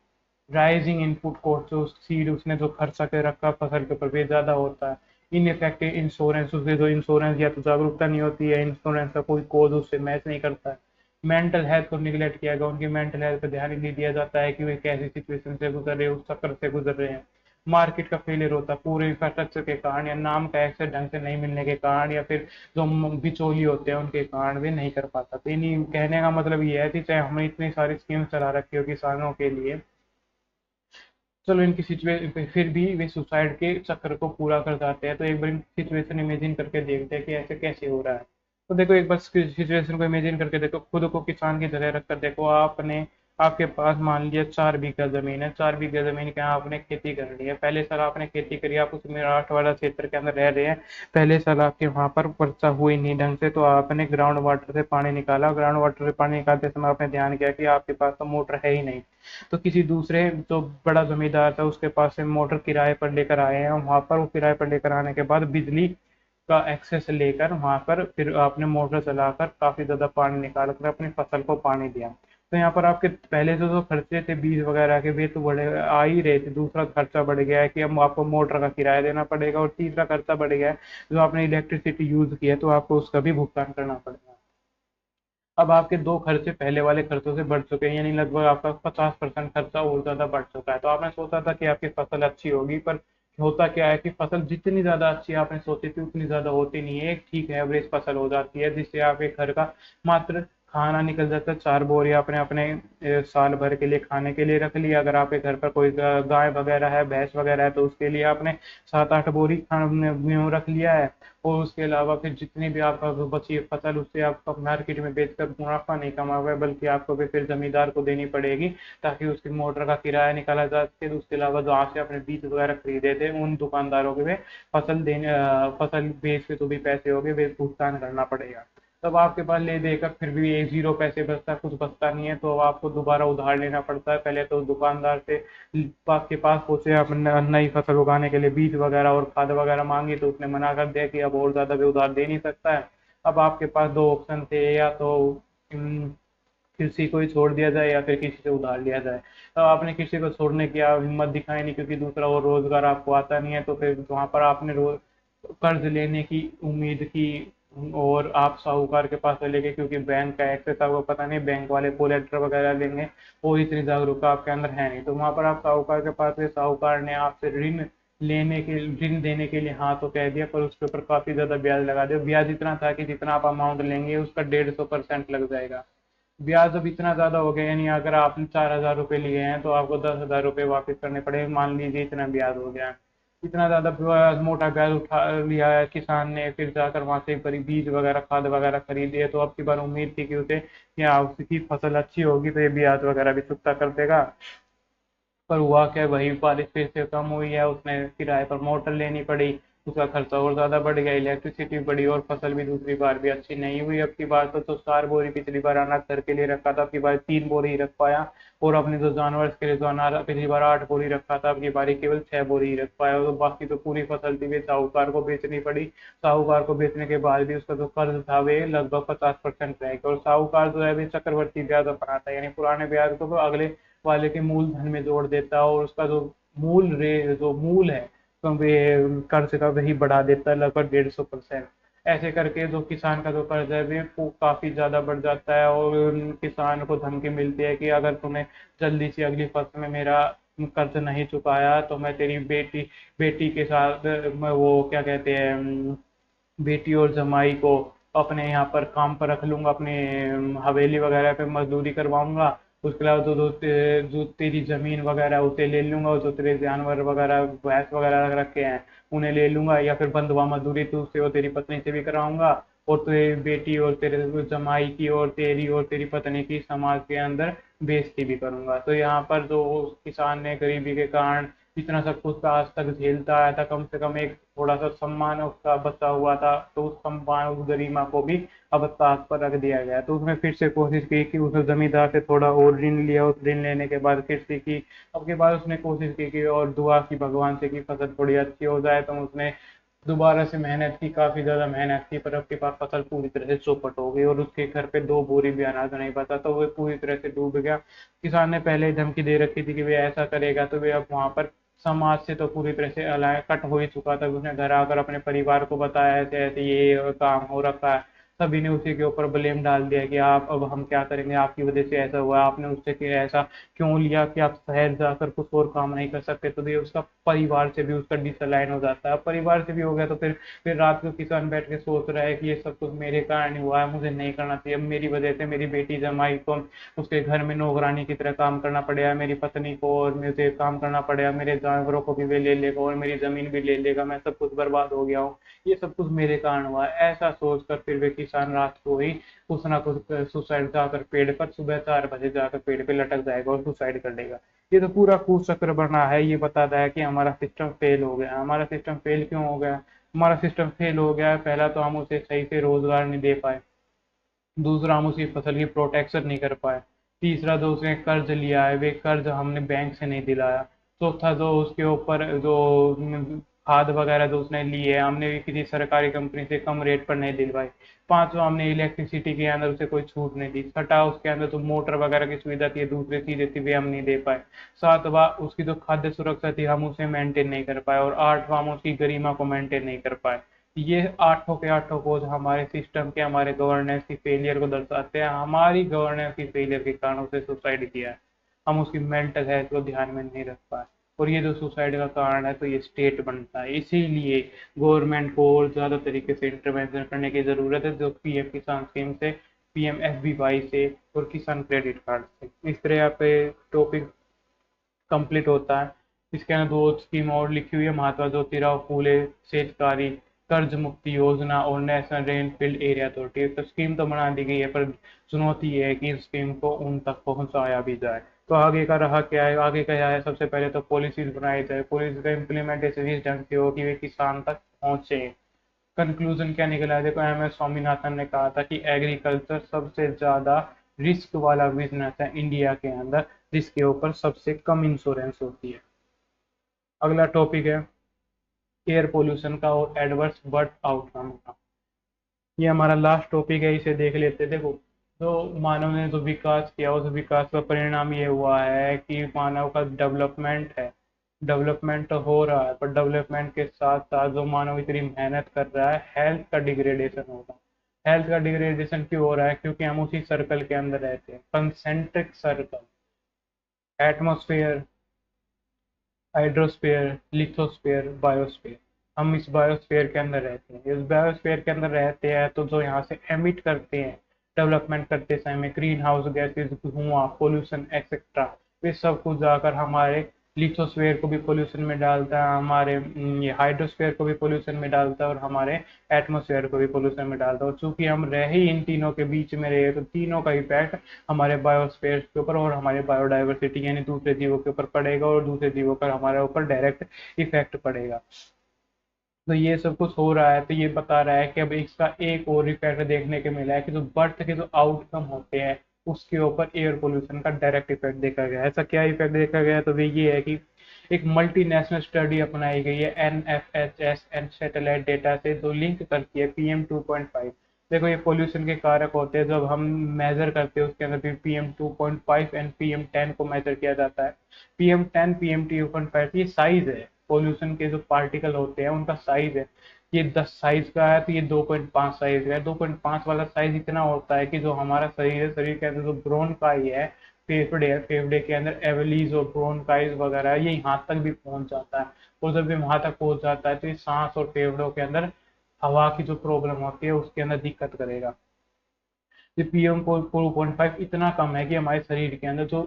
राइजिंग इनपुट कॉस्ट, जो सीड उसने जो खर्चा के रखा फसल के ऊपर वे ज्यादा होता है, इनफेक्टिव इंश्योरेंस, उसके जो इंश्योरेंस या तो जागरूकता नहीं होती है, इंश्योरेंस का कोई कोड उससे मैच नहीं करता है। मेंटल हेल्थ को निगलेक्ट किया गया, उनकी मेंटल हेल्थ पर ध्यान ही नहीं दिया जाता है कि वे कैसी सिचुएशन से गुजर रहे हैं, उस चक्कर से गुजर रहे हैं। मार्केट का फेलियर होता है पूरे इंफ्रास्ट्रक्चर के कारण, या नाम का एक्सेस ढंग से नहीं मिलने के कारण, या फिर जो बिचौली होते हैं उनके कारण वे नहीं कर पाता। तो इन्हीं कहने का मतलब ये है कि चाहे हमने इतनी सारी स्कीम चला रखी हो किसानों के लिए, चलो इनकी सिचुएशन फिर भी वे सुसाइड के चक्कर को पूरा कर जाते हैं। तो एक बार सिचुएशन इमेजिन करके देखते हैं कि ऐसे कैसे हो रहा है। तो देखो एक बार सिचुएशन को इमेजिन करके देखो, खुद को किसान की तरह रखकर देखो। आपने आपके पास मान लिया 4 बीघा जमीन है, 4 बीघा जमीन के यहाँ आपने खेती करनी है। पहले साल आपने खेती करी, आप उस मराठ वाला क्षेत्र के अंदर रह रहे हैं। पहले साल आपके वहां पर वर्षा हुई नहीं ढंग से, तो आपने ग्राउंड वाटर से पानी निकाला। ग्राउंड वाटर से पानी निकालते समय आपने ध्यान किया कि आपके पास तो मोटर है ही नहीं। तो किसी दूसरे जो बड़ा जमींदार था उसके पास से मोटर किराए पर लेकर आए हैं, वहां पर वो किराए पर लेकर आने के बाद बिजली का एक्सेस लेकर वहां पर फिर आपने मोटर चलाकर काफी ज्यादा पानी निकाल कर अपनी फसल को पानी दिया। तो यहाँ पर आपके पहले से जो खर्चे थे बीज वगैरह के, वे तो बड़े आ ही रहे थे। दूसरा खर्चा बढ़ गया है कि अब आपको मोटर का किराया देना पड़ेगा, और तीसरा खर्चा बढ़ गया है जो आपने इलेक्ट्रिसिटी यूज किया, तो आपको उसका भी भुगतान करना पड़ेगा। अब आपके दो खर्चे पहले वाले खर्चों से बढ़ चुके हैं, यानी लगभग आपका 50% खर्चा और ज्यादा बढ़ चुका है। तो आपने सोचा था कि आपकी फसल अच्छी होगी, पर होता क्या है कि फसल जितनी ज्यादा अच्छी आपने सोची थी उतनी ज्यादा होती नहीं है। एक ठीक एवरेज फसल हो जाती है, जिससे आपके घर का मात्र खाना निकल जाता है। 4 बोरी आपने अपने साल भर के लिए खाने के लिए रख लिया। अगर आपके घर पर कोई गाय वगैरह है, भैंस वगैरह है, तो उसके लिए आपने 7-8 बोरी गेहूं रख लिया है। और उसके अलावा फिर जितनी भी आपका जो बची फसल, उससे आप मार्केट में बेचकर मुनाफा नहीं कमा पाए, बल्कि आपको फिर जमींदार को देनी पड़ेगी, ताकि उसकी मोटर का किराया निकाला जा सके। तो उसके अलावा जो आपसे अपने बीज वगैरह खरीदे थे उन दुकानदारों के भी फसल बेच के जो भी पैसे हो गए वे भुगतान करना पड़ेगा। तब आपके पास ले देकर फिर भी एक जीरो पैसे बचता, कुछ बचता नहीं है, तो आपको दोबारा उधार लेना पड़ता है। पहले तो दुकानदार से आपके पास पहुंचे, आप नई फसल उगाने के लिए बीज वगैरह और खाद वगैरह मांगी, तो उसने मना कर दिया कि अब और ज्यादा भी उधार दे नहीं सकता है। अब आपके पास दो ऑप्शन थे, या तो किसी को ही छोड़ दिया जाए, या फिर किसी से उधार लिया जाए। तो आपने किसी को छोड़ने की हिम्मत दिखाई नहीं, क्योंकि दूसरा और रोजगार आपको आता नहीं है। तो फिर वहां पर आपने रोज कर्ज लेने की उम्मीद की, और आप साहूकार के पास चले गए, क्योंकि बैंक का एक्सेस आपको पता नहीं, बैंक वाले कोलेट्रल वगैरह लेंगे, और इतनी जागरूकता आपके अंदर है नहीं। तो वहां पर आप साहूकार के पास गए, साहूकार ने आपसे ऋण देने के लिए हाँ तो कह दिया, पर उसके ऊपर काफी ज्यादा ब्याज लगा दिया। ब्याज इतना था कि जितना आप अमाउंट लेंगे उसका 150% लग जाएगा। ब्याज अब इतना ज्यादा हो गया, यानी अगर आपने 4,000 रुपये लिए हैं तो आपको 10,000 रुपये वापस करने पड़ेंगे। मान लीजिए इतना ब्याज हो गया, इतना ज्यादा मोटा ब्याज उठा लिया है किसान ने। फिर जाकर वहां से बड़ी बीज वगैरह खाद वगैरह खरीदी है, तो अब की बार उम्मीद थी कि उसे या उसकी फसल अच्छी होगी तो ये ब्याज वगैरह भी चुकता कर देगा। पर हुआ क्या, वही बारिश फिर से कम हुई है, उसने किराए पर मोटर लेनी पड़ी, उसका खर्चा और ज्यादा बढ़ गया, इलेक्ट्रिसिटी बढ़ी, और फसल भी दूसरी बार भी अच्छी नहीं हुई। अब की बार तो 4 बोरी पिछली बार अनाज घर के लिए रखा था, अब की बार 3 बोरी ही रख पाया। और अपने जो जानवर के लिए जो अनाज पिछली बार 8 बोरी रखा था, अब की बारी केवल 6 बोरी ही रख पाया। तो बाकी तो पूरी फसल थी वे साहूकार को बेचनी पड़ी। साहूकार को बेचने के बाद भी उसका जो कर्ज था वे लगभग 50% रह गया। और साहूकार जो है वे चक्रवर्ती ब्याज अपनाता है, यानी पुराने ब्याज को तो अगले वाले के मूलधन में जोड़ देता है, और उसका जो मूल है तो वे कर्ज का वही बढ़ा देता है, लगभग 150%। ऐसे करके जो किसान का जो कर्ज है वे वो काफी ज्यादा बढ़ जाता है, और किसान को धमकी मिलती है कि अगर तूने जल्दी से अगली फसल में मेरा कर्ज नहीं चुकाया तो मैं तेरी बेटी बेटी के साथ मैं वो क्या कहते हैं, बेटी और जमाई को अपने यहाँ पर काम पर रख लूंगा, अपने हवेली वगैरह पे मजदूरी करवाऊंगा। उसके अलावा जो तेरी जमीन वगैरह उसे ले लूंगा, और जो तेरे जानवर वगैरह भैंस वगैरह रख रखे हैं उन्हें ले लूंगा, या फिर बंधुआ मजदूरी तुझसे और तेरी पत्नी से भी कराऊंगा। और तेरी बेटी और तेरे जमाई की और तेरी पत्नी की समाज के अंदर बेइज्जती भी करूंगा। तो यहाँ पर जो किसान ने गरीबी के कारण इतना सब कुछ आज तक झेलता आया था, कम से कम एक थोड़ा सा सम्मान उसका बचा हुआ था, तो उस सम्मान उस गरिमा को भी अब ताक पर रख दिया गया। तो उसने फिर से कोशिश की कि उसने जमींदार से थोड़ा और ऋण लिया, उस ऋण लेने के बाद फिर से की। अब के बाद उसने कोशिश की कि और दुआ की भगवान से कि फसल थोड़ी अच्छी हो जाए। तो उसने दोबारा से मेहनत की, काफी ज्यादा मेहनत की, पर अब के पास फसल पूरी तरह से चौपट हो गई, और उसके घर पे 2 बोरी भी अनाज नहीं बचा, तो वो पूरी तरह से डूब गया। किसान ने पहले ही धमकी दे रखी थी कि वे ऐसा करेगा, तो वे अब वहां पर समाज से तो पूरी तरह से अलाय कट हो ही चुका था। उसने घर आकर अपने परिवार को बताया ऐसे ऐसे ये काम हो रखा है। सभी ने उसी के ऊपर ब्लेम डाल दिया कि आप अब हम क्या करेंगे, आपकी वजह से ऐसा हुआ, आपने उससे ऐसा क्यों लिया कि आप शहर जाकर कुछ और काम नहीं कर सकते। तो ये उसका परिवार से भी उसका डिसलाइन हो जाता है। परिवार से भी हो गया तो फिर रात को किसान बैठ के सोच रहा है कि ये सब कुछ मेरे कारण ही हुआ है, मुझे नहीं करना चाहिए। अब मेरी वजह से मेरी बेटी जमाई को उसके घर में नौकरानी की तरह काम करना पड़ेगा, मेरी पत्नी को, और मुझे काम करना पड़ेगा, मेरे जानवरों को भी वे ले लेगा और मेरी जमीन भी ले लेगा, मैं सब कुछ बर्बाद हो गया हूँ, ये सब कुछ मेरे कारण हुआ है। ऐसा सोचकर फिर वे किसान रात को ही कुछ ना कुछ सुसाइड जाकर पेड़ पर सुबह 4 बजे जाकर पेड़ पे लटक जाएगा और सुसाइड कर लेगा। ये तो पूरा कुचक्र बना है। ये बताता है कि हमारा सिस्टम फेल हो गया। हमारा सिस्टम फेल क्यों हो गया? हमारा सिस्टम फेल हो गया है, पहला तो हम उसे सही से रोजगार नहीं दे पाए, दूसरा हम उसकी फसल की प्रोटेक्शन नहीं कर पाए, तीसरा जो उसने कर्ज लिया है वे कर्ज हमने बैंक से नहीं दिलाया, चौथा जो उसके ऊपर जो खाद वगैरह जो उसने ली है हमने भी किसी सरकारी कंपनी से कम रेट पर नहीं दिलवाई, पांचवा हमने इलेक्ट्रिसिटी के अंदर उसे कोई छूट नहीं दी, छठा उसके अंदर जो मोटर वगैरह की सुविधा थी, दूसरी चीजें थी वे हम नहीं दे पाए, सातवां उसकी जो खाद्य सुरक्षा थी हम उसे मेंटेन नहीं कर पाए, और आठवां हम उसकी गरिमा को मेंटेन नहीं कर पाए। ये आठों के आठों कोड हमारे सिस्टम के, हमारे गवर्नेंस की फेलियर को दर्शाते हैं। हमारी गवर्नेंस की फेलियर के कारण उसने सुसाइड किया है। हम उसकी मेंटल हेल्थ को ध्यान में नहीं रख पाए, और ये जो सुसाइड का कारण है तो ये स्टेट बनता है। इसीलिए गवर्नमेंट को और ज्यादा तरीके से इंटरवेंशन करने की जरूरत है, जो पीएम किसान स्कीम से, पीएम एफबीवाई से और किसान क्रेडिट कार्ड से। इस तरह यहाँ पे टॉपिक कंप्लीट होता है। इसके अंदर दो स्कीम और लिखी हुई है, महात्मा ज्योतिराव फूले शेतकारी कर्ज मुक्ति योजना और national rain field area authority. तो स्कीम तो बना दी गई है, पर चुनौती ये है कि इस स्कीम को उन तक पहुंचाया भी जाए। तो आगे का रहा क्या है, आगे का है सबसे पहले तो पॉलिसीज बनाई जाए, पॉलिसी का इम्प्लीमेंटेशन इस ढंग से हो कि वे किसान तक पहुंचे। कंक्लूजन क्या निकला है, देखो एम एस स्वामीनाथन ने कहा था कि एग्रीकल्चर सबसे ज्यादा रिस्क वाला बिजनेस है इंडिया के अंदर, जिसके ऊपर सबसे कम इंश्योरेंस होती है। अगला टॉपिक है एयर पोल्यूशन का और एडवर्स बर्थ आउटकम का। ये हमारा लास्ट टॉपिक है, इसे देख लेते हैं। देखो, जो मानव ने जो विकास किया उस विकास का परिणाम ये हुआ है कि मानव का डेवलपमेंट है, डेवलपमेंट तो हो रहा है, पर डेवलपमेंट के साथ साथ जो मानव इतनी मेहनत कर रहा है, हेल्थ का डिग्रेडेशन हो रहा है। हेल्थ का डिग्रेडेशन क्यों हो रहा है? क्योंकि हम उसी सर्कल के अंदर रहते हैं, concentric circle, atmosphere, hydrosphere, lithosphere, biosphere. हम इस बायोस्फीयर के अंदर रहते हैं। इस बायोस्फीयर के अंदर रहते हैं तो जो यहाँ से एमिट करते हैं डेवलपमेंट करते समय ग्रीन हाउस गैसेज, धुआं, पोल्यूशन एक्सेट्रा, वे सब कुछ जाकर हमारे लिथोस्फीयर को भी पोल्यूशन में डालता है, हमारे ये हाइड्रोस्फीयर को भी पोल्यूशन में डालता है, और हमारे एटमोस्फेयर को भी पोल्यूशन में डालता है। और चूंकि हम रह ही इन तीनों के बीच में रहे तो तीनों का इफेक्ट हमारे बायोस्फीयर के ऊपर और हमारे बायोडाइवर्सिटी यानी दूसरे जीवों के ऊपर पड़ेगा, और दूसरे जीवों पर हमारे ऊपर डायरेक्ट इफेक्ट पड़ेगा। तो ये सब कुछ हो रहा है, तो ये बता रहा है कि अब इसका एक और इफेक्ट देखने को मिला है कि जो बर्थ के जो आउटकम होते हैं उसके ऊपर एयर पोल्यूशन का डायरेक्ट इफेक्ट देखा गया है। ऐसा क्या इफेक्ट देखा गया है? तो वे ये है कि एक मल्टीनेशनल स्टडी अपनाई गई है एनएफएचएस एंड सैटेलाइट डेटा से, जो लिंक करती है PM2.5। देखो, ये पोल्यूशन के कारक होते हैं, जब हम मेजर करते हैं उसके अंदर भी PM2.5 एंड PM10 को मेजर किया जाता है। PM10 PM2.5 ये साइज है, पोल्यूशन के जो पार्टिकल होते हैं उनका साइज है। ये 10 साइज का है तो ये 2.5 साइज का है। 2.5 वाला साइज इतना होता है कि जो हमारा शरीर है, शरीर के अंदर जो ब्रोनकाई है, फेफड़े है, फेफड़े के अंदर एवलीज और ब्रोनकाइज वगैरह है, ये यहाँ तक भी पहुंच जाता है। और जब ये वहां तक पहुंच जाता है तो ये सांस और फेफड़ों के अंदर हवा की जो प्रॉब्लम होती है उसके अंदर दिक्कत करेगा। ये PM4.5 इतना कम है कि हमारे शरीर के अंदर जो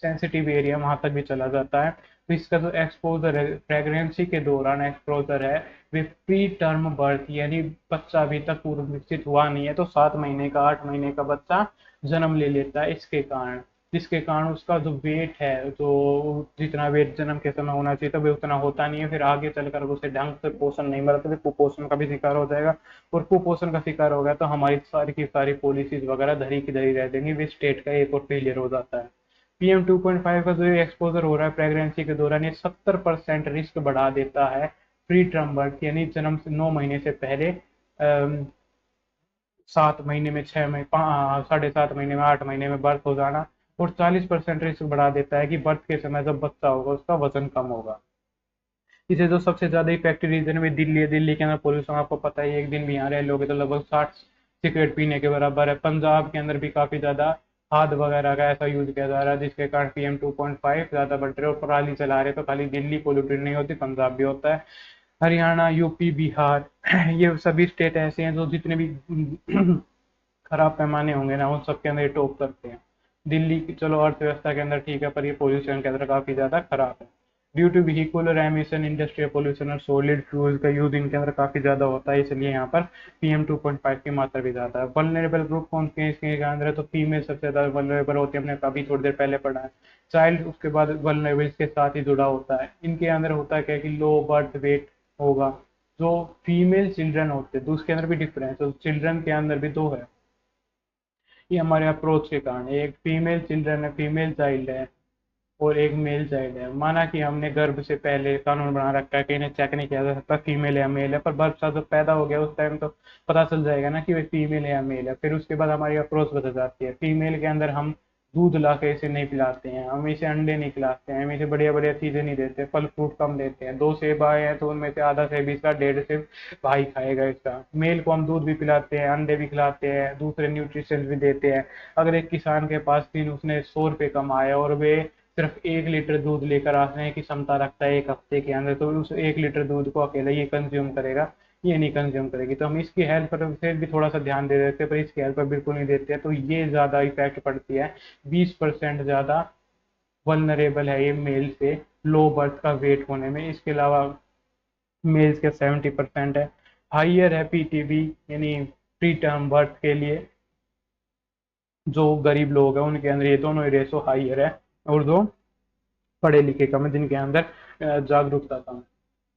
सेंसिटिव एरिया वहां तक भी चला जाता है। तो इसका जो एक्सपोजर है, प्रेगनेंसी के दौरान एक्सपोजर है, वे प्री टर्म बर्थ यानी बच्चा अभी तक पूर्ण विकसित हुआ नहीं है तो 7 महीने का 8 महीने का बच्चा जन्म ले लेता है इसके कारण, जिसके कारण उसका जो वेट है, जो जितना वेट जन्म के समय होना चाहिए था वे उतना होता नहीं है। फिर आगे चलकर उसे ढंग से पोषण नहीं मिला तो फिर कुपोषण का भी शिकार हो जाएगा, और कुपोषण का शिकार हो गया तो हमारी सारी की सारी पॉलिसीज वगैरह धरी की धरी रह देंगी, वे स्टेट का एक और फेलियर हो जाता है। PM2.5 का जो एक्सपोजर हो रहा है प्रेगनेंसी के दौरान, ये 70% रिस्क बढ़ा देता है प्री टर्म बर्थ यानी जन्म से 9 महीने से पहले, 7 महीने में, 6 महीने, 7.5 महीने में, 8 महीने में बर्थ हो जाना। और 40% रिस्क बढ़ा देता है कि बर्थ के समय जब बच्चा होगा उसका वजन कम होगा। इसे जो सबसे ज्यादा इफेक्टेड रीजन में दिल्ली है। दिल्ली के अंदर पोल्यूशन आपको पता है, एक दिन भी यहाँ रह लोगे तो लगभग 60 सिगरेट पीने के बराबर है। पंजाब के अंदर भी काफी ज्यादा खाद वगैरह का ऐसा यूज किया जा रहा है जिसके कारण PM 2.5 ज्यादा बढ़ रहे हैं। और पराली चला रहे तो खाली दिल्ली पोल्यूटेड नहीं होती, पंजाब भी होता है, हरियाणा, यूपी, बिहार ये सभी स्टेट ऐसे हैं जो जितने भी खराब पैमाने होंगे ना उन सब के अंदर ये टॉप करते हैं। दिल्ली की चलो अर्थव्यवस्था के अंदर ठीक है, पर ये पोल्यूशन के अंदर काफी ज्यादा खराब है। Due to vehicular emission, industrial pollution और सॉलिड फ्यूल का यूज इनके अंदर काफी ज्यादा होता है, इसलिए यहाँ पर PM 2.5 की मात्रा भी ज्यादा है। वल्नरेबल ग्रुप कौन से हैं इसके अंदर, तो फीमेल सबसे ज्यादा वल्नरेबल होती है, हमने काफी थोड़ी देर पहले पढ़ा है। चाइल्ड उसके बाद वल्नरेबल के साथ ही जुड़ा होता है। इनके अंदर होता क्या है कि लो बर्थ वेट होगा। जो फीमेल चिल्ड्रन होते हैं तो उसके अंदर भी डिफरेंस है, चिल्ड्रन के अंदर भी दो है। ये हमारे अप्रोच के कारण है। एक फीमेल चिल्ड्रन है, फीमेल चाइल्ड है, और एक मेल चाइल्ड है। माना कि हमने गर्भ से पहले कानून बना रखा है कि इन्हें चेक नहीं किया जा सकता फीमेल है या मेल है, पर बच्चा जब पैदा हो गया उस टाइम तो पता चल जाएगा ना कि वे फीमेल है या मेल है। फिर उसके बाद हमारी अप्रोच बदल जाती है। फीमेल के अंदर हम दूध ला के इसे नहीं पिलाते हैं, हम इसे अंडे नहीं खिलाते हैं, हम इसे बढ़िया बढ़िया चीजें नहीं देते, फल फ्रूट कम देते हैं। दो सेब आए हैं तो उनमें से आधा सेब इसका, डेढ़ सेब भाई खाएगा इसका। मेल को हम दूध भी पिलाते हैं, अंडे भी खिलाते हैं, दूसरे न्यूट्रिशन भी देते हैं। अगर एक किसान के पास दिन उसने 100 रुपये कमाया और वे सिर्फ 1 लीटर दूध लेकर आने की क्षमता रखता है एक हफ्ते के अंदर, तो उस 1 लीटर दूध को अकेला ये कंज्यूम करेगा, ये नहीं कंज्यूम करेगी। तो हम इसकी हेल्थ पर से भी थोड़ा सा ध्यान दे देते हैं, पर इसकी हेल्थ पर बिल्कुल नहीं देते हैं, तो ये ज्यादा इफेक्ट पड़ती है। 20% ज्यादा वल्नरेबल है ये मेल से लो बर्थ का वेट होने में। इसके अलावा मेल्स के 70% है। हाइयर है PTB यानी प्री टर्म बर्थ के लिए, जो गरीब लोग हैं उनके अंदर ये दोनों ही रेशो हाइयर है। और जो पढ़े लिखे कम है जिनके अंदर जागरूकता कम है।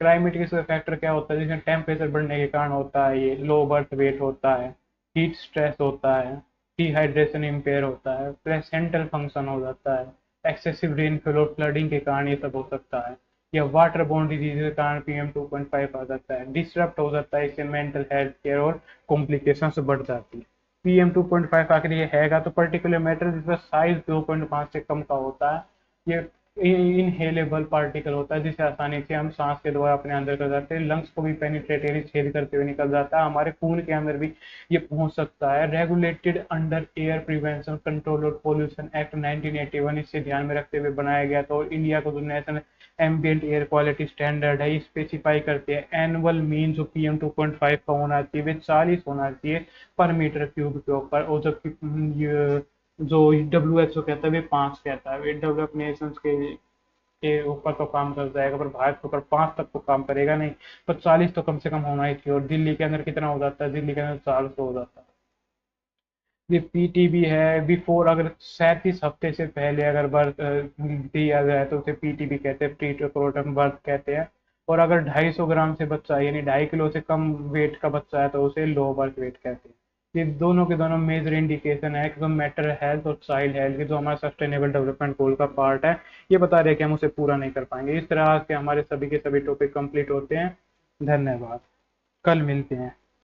क्लाइमेट के फैक्टर क्या होता है, जिसमें टेम्परेचर बढ़ने के कारण होता है, ये लो बर्थ वेट होता है, हीट स्ट्रेस होता है, डिहाइड्रेशन इम्पेयर होता है, प्लेसेंटल फंक्शन हो जाता है, एक्सेसिव रेनफॉल और फ्लडिंग के कारण ये सब हो सकता है, या वाटर बोर्न डिजीज के कारण PM 2.5 आ जाता है, डिस्टर्ब हो जाता है, इससे मेंटल हेल्थ केयर और कॉम्प्लिकेशंस बढ़ जाती है। PM 2.5 आखिर ये हैगा तो पर्टिकुलर मैटर जिसका साइज 2.5 से कम का होता है। ये इनहेलेबल पार्टिकल होता है जिसे आसानी से हम सांस के द्वारा अपने अंदर कर जाते हैं, लंग्स को भी पेनिट्रेट यानी छेद करते हुए निकल जाता है, हमारे खून के अंदर भी ये पहुंच सकता है। Regulated under air prevention control और पोल्यूशन एक्ट 1981 इसे ध्यान में रखते हुए बनाया गया। तो इंडिया को जो national ambient air quality standard है स्पेसिफाई करते हैं एनुअल मीन जो PM 2.5 का होना चाहिए वे 40 होना चाहिए पर मीटर क्यूब के ऊपर, और जबकि जो WHO कहता है वे 5 कहता है। वे डेवलप नेशंस के ऊपर तो काम कर जाएगा, पर भारत के ऊपर 5 तक तो काम करेगा नहीं, पर 40 तो कम से कम होना ही चाहिए। और दिल्ली के अंदर कितना हो जाता है, दिल्ली के अंदर 400 हो जाता है। ये PTB है बिफोर, अगर 37 हफ्ते से पहले अगर बर्थ दिया जाए तो उसे PTB कहते हैं, प्री टर्म बर्थ कहते हैं। और अगर 250 ग्राम से बच्चा है यानी 2.5 किलो से कम वेट का बच्चा है तो उसे लो बर्थ वेट कहते हैं। ये दोनों के दोनों मेजर इंडिकेशन है कि जो मैटर हेल्थ और चाइल्ड हेल्थ की जो हमारा सस्टेनेबल डेवलपमेंट गोल का पार्ट है, ये बता रहे हैं कि हम उसे पूरा नहीं कर पाएंगे। इस तरह के हमारे सभी के सभी टॉपिक कंप्लीट होते हैं। धन्यवाद, कल मिलते हैं।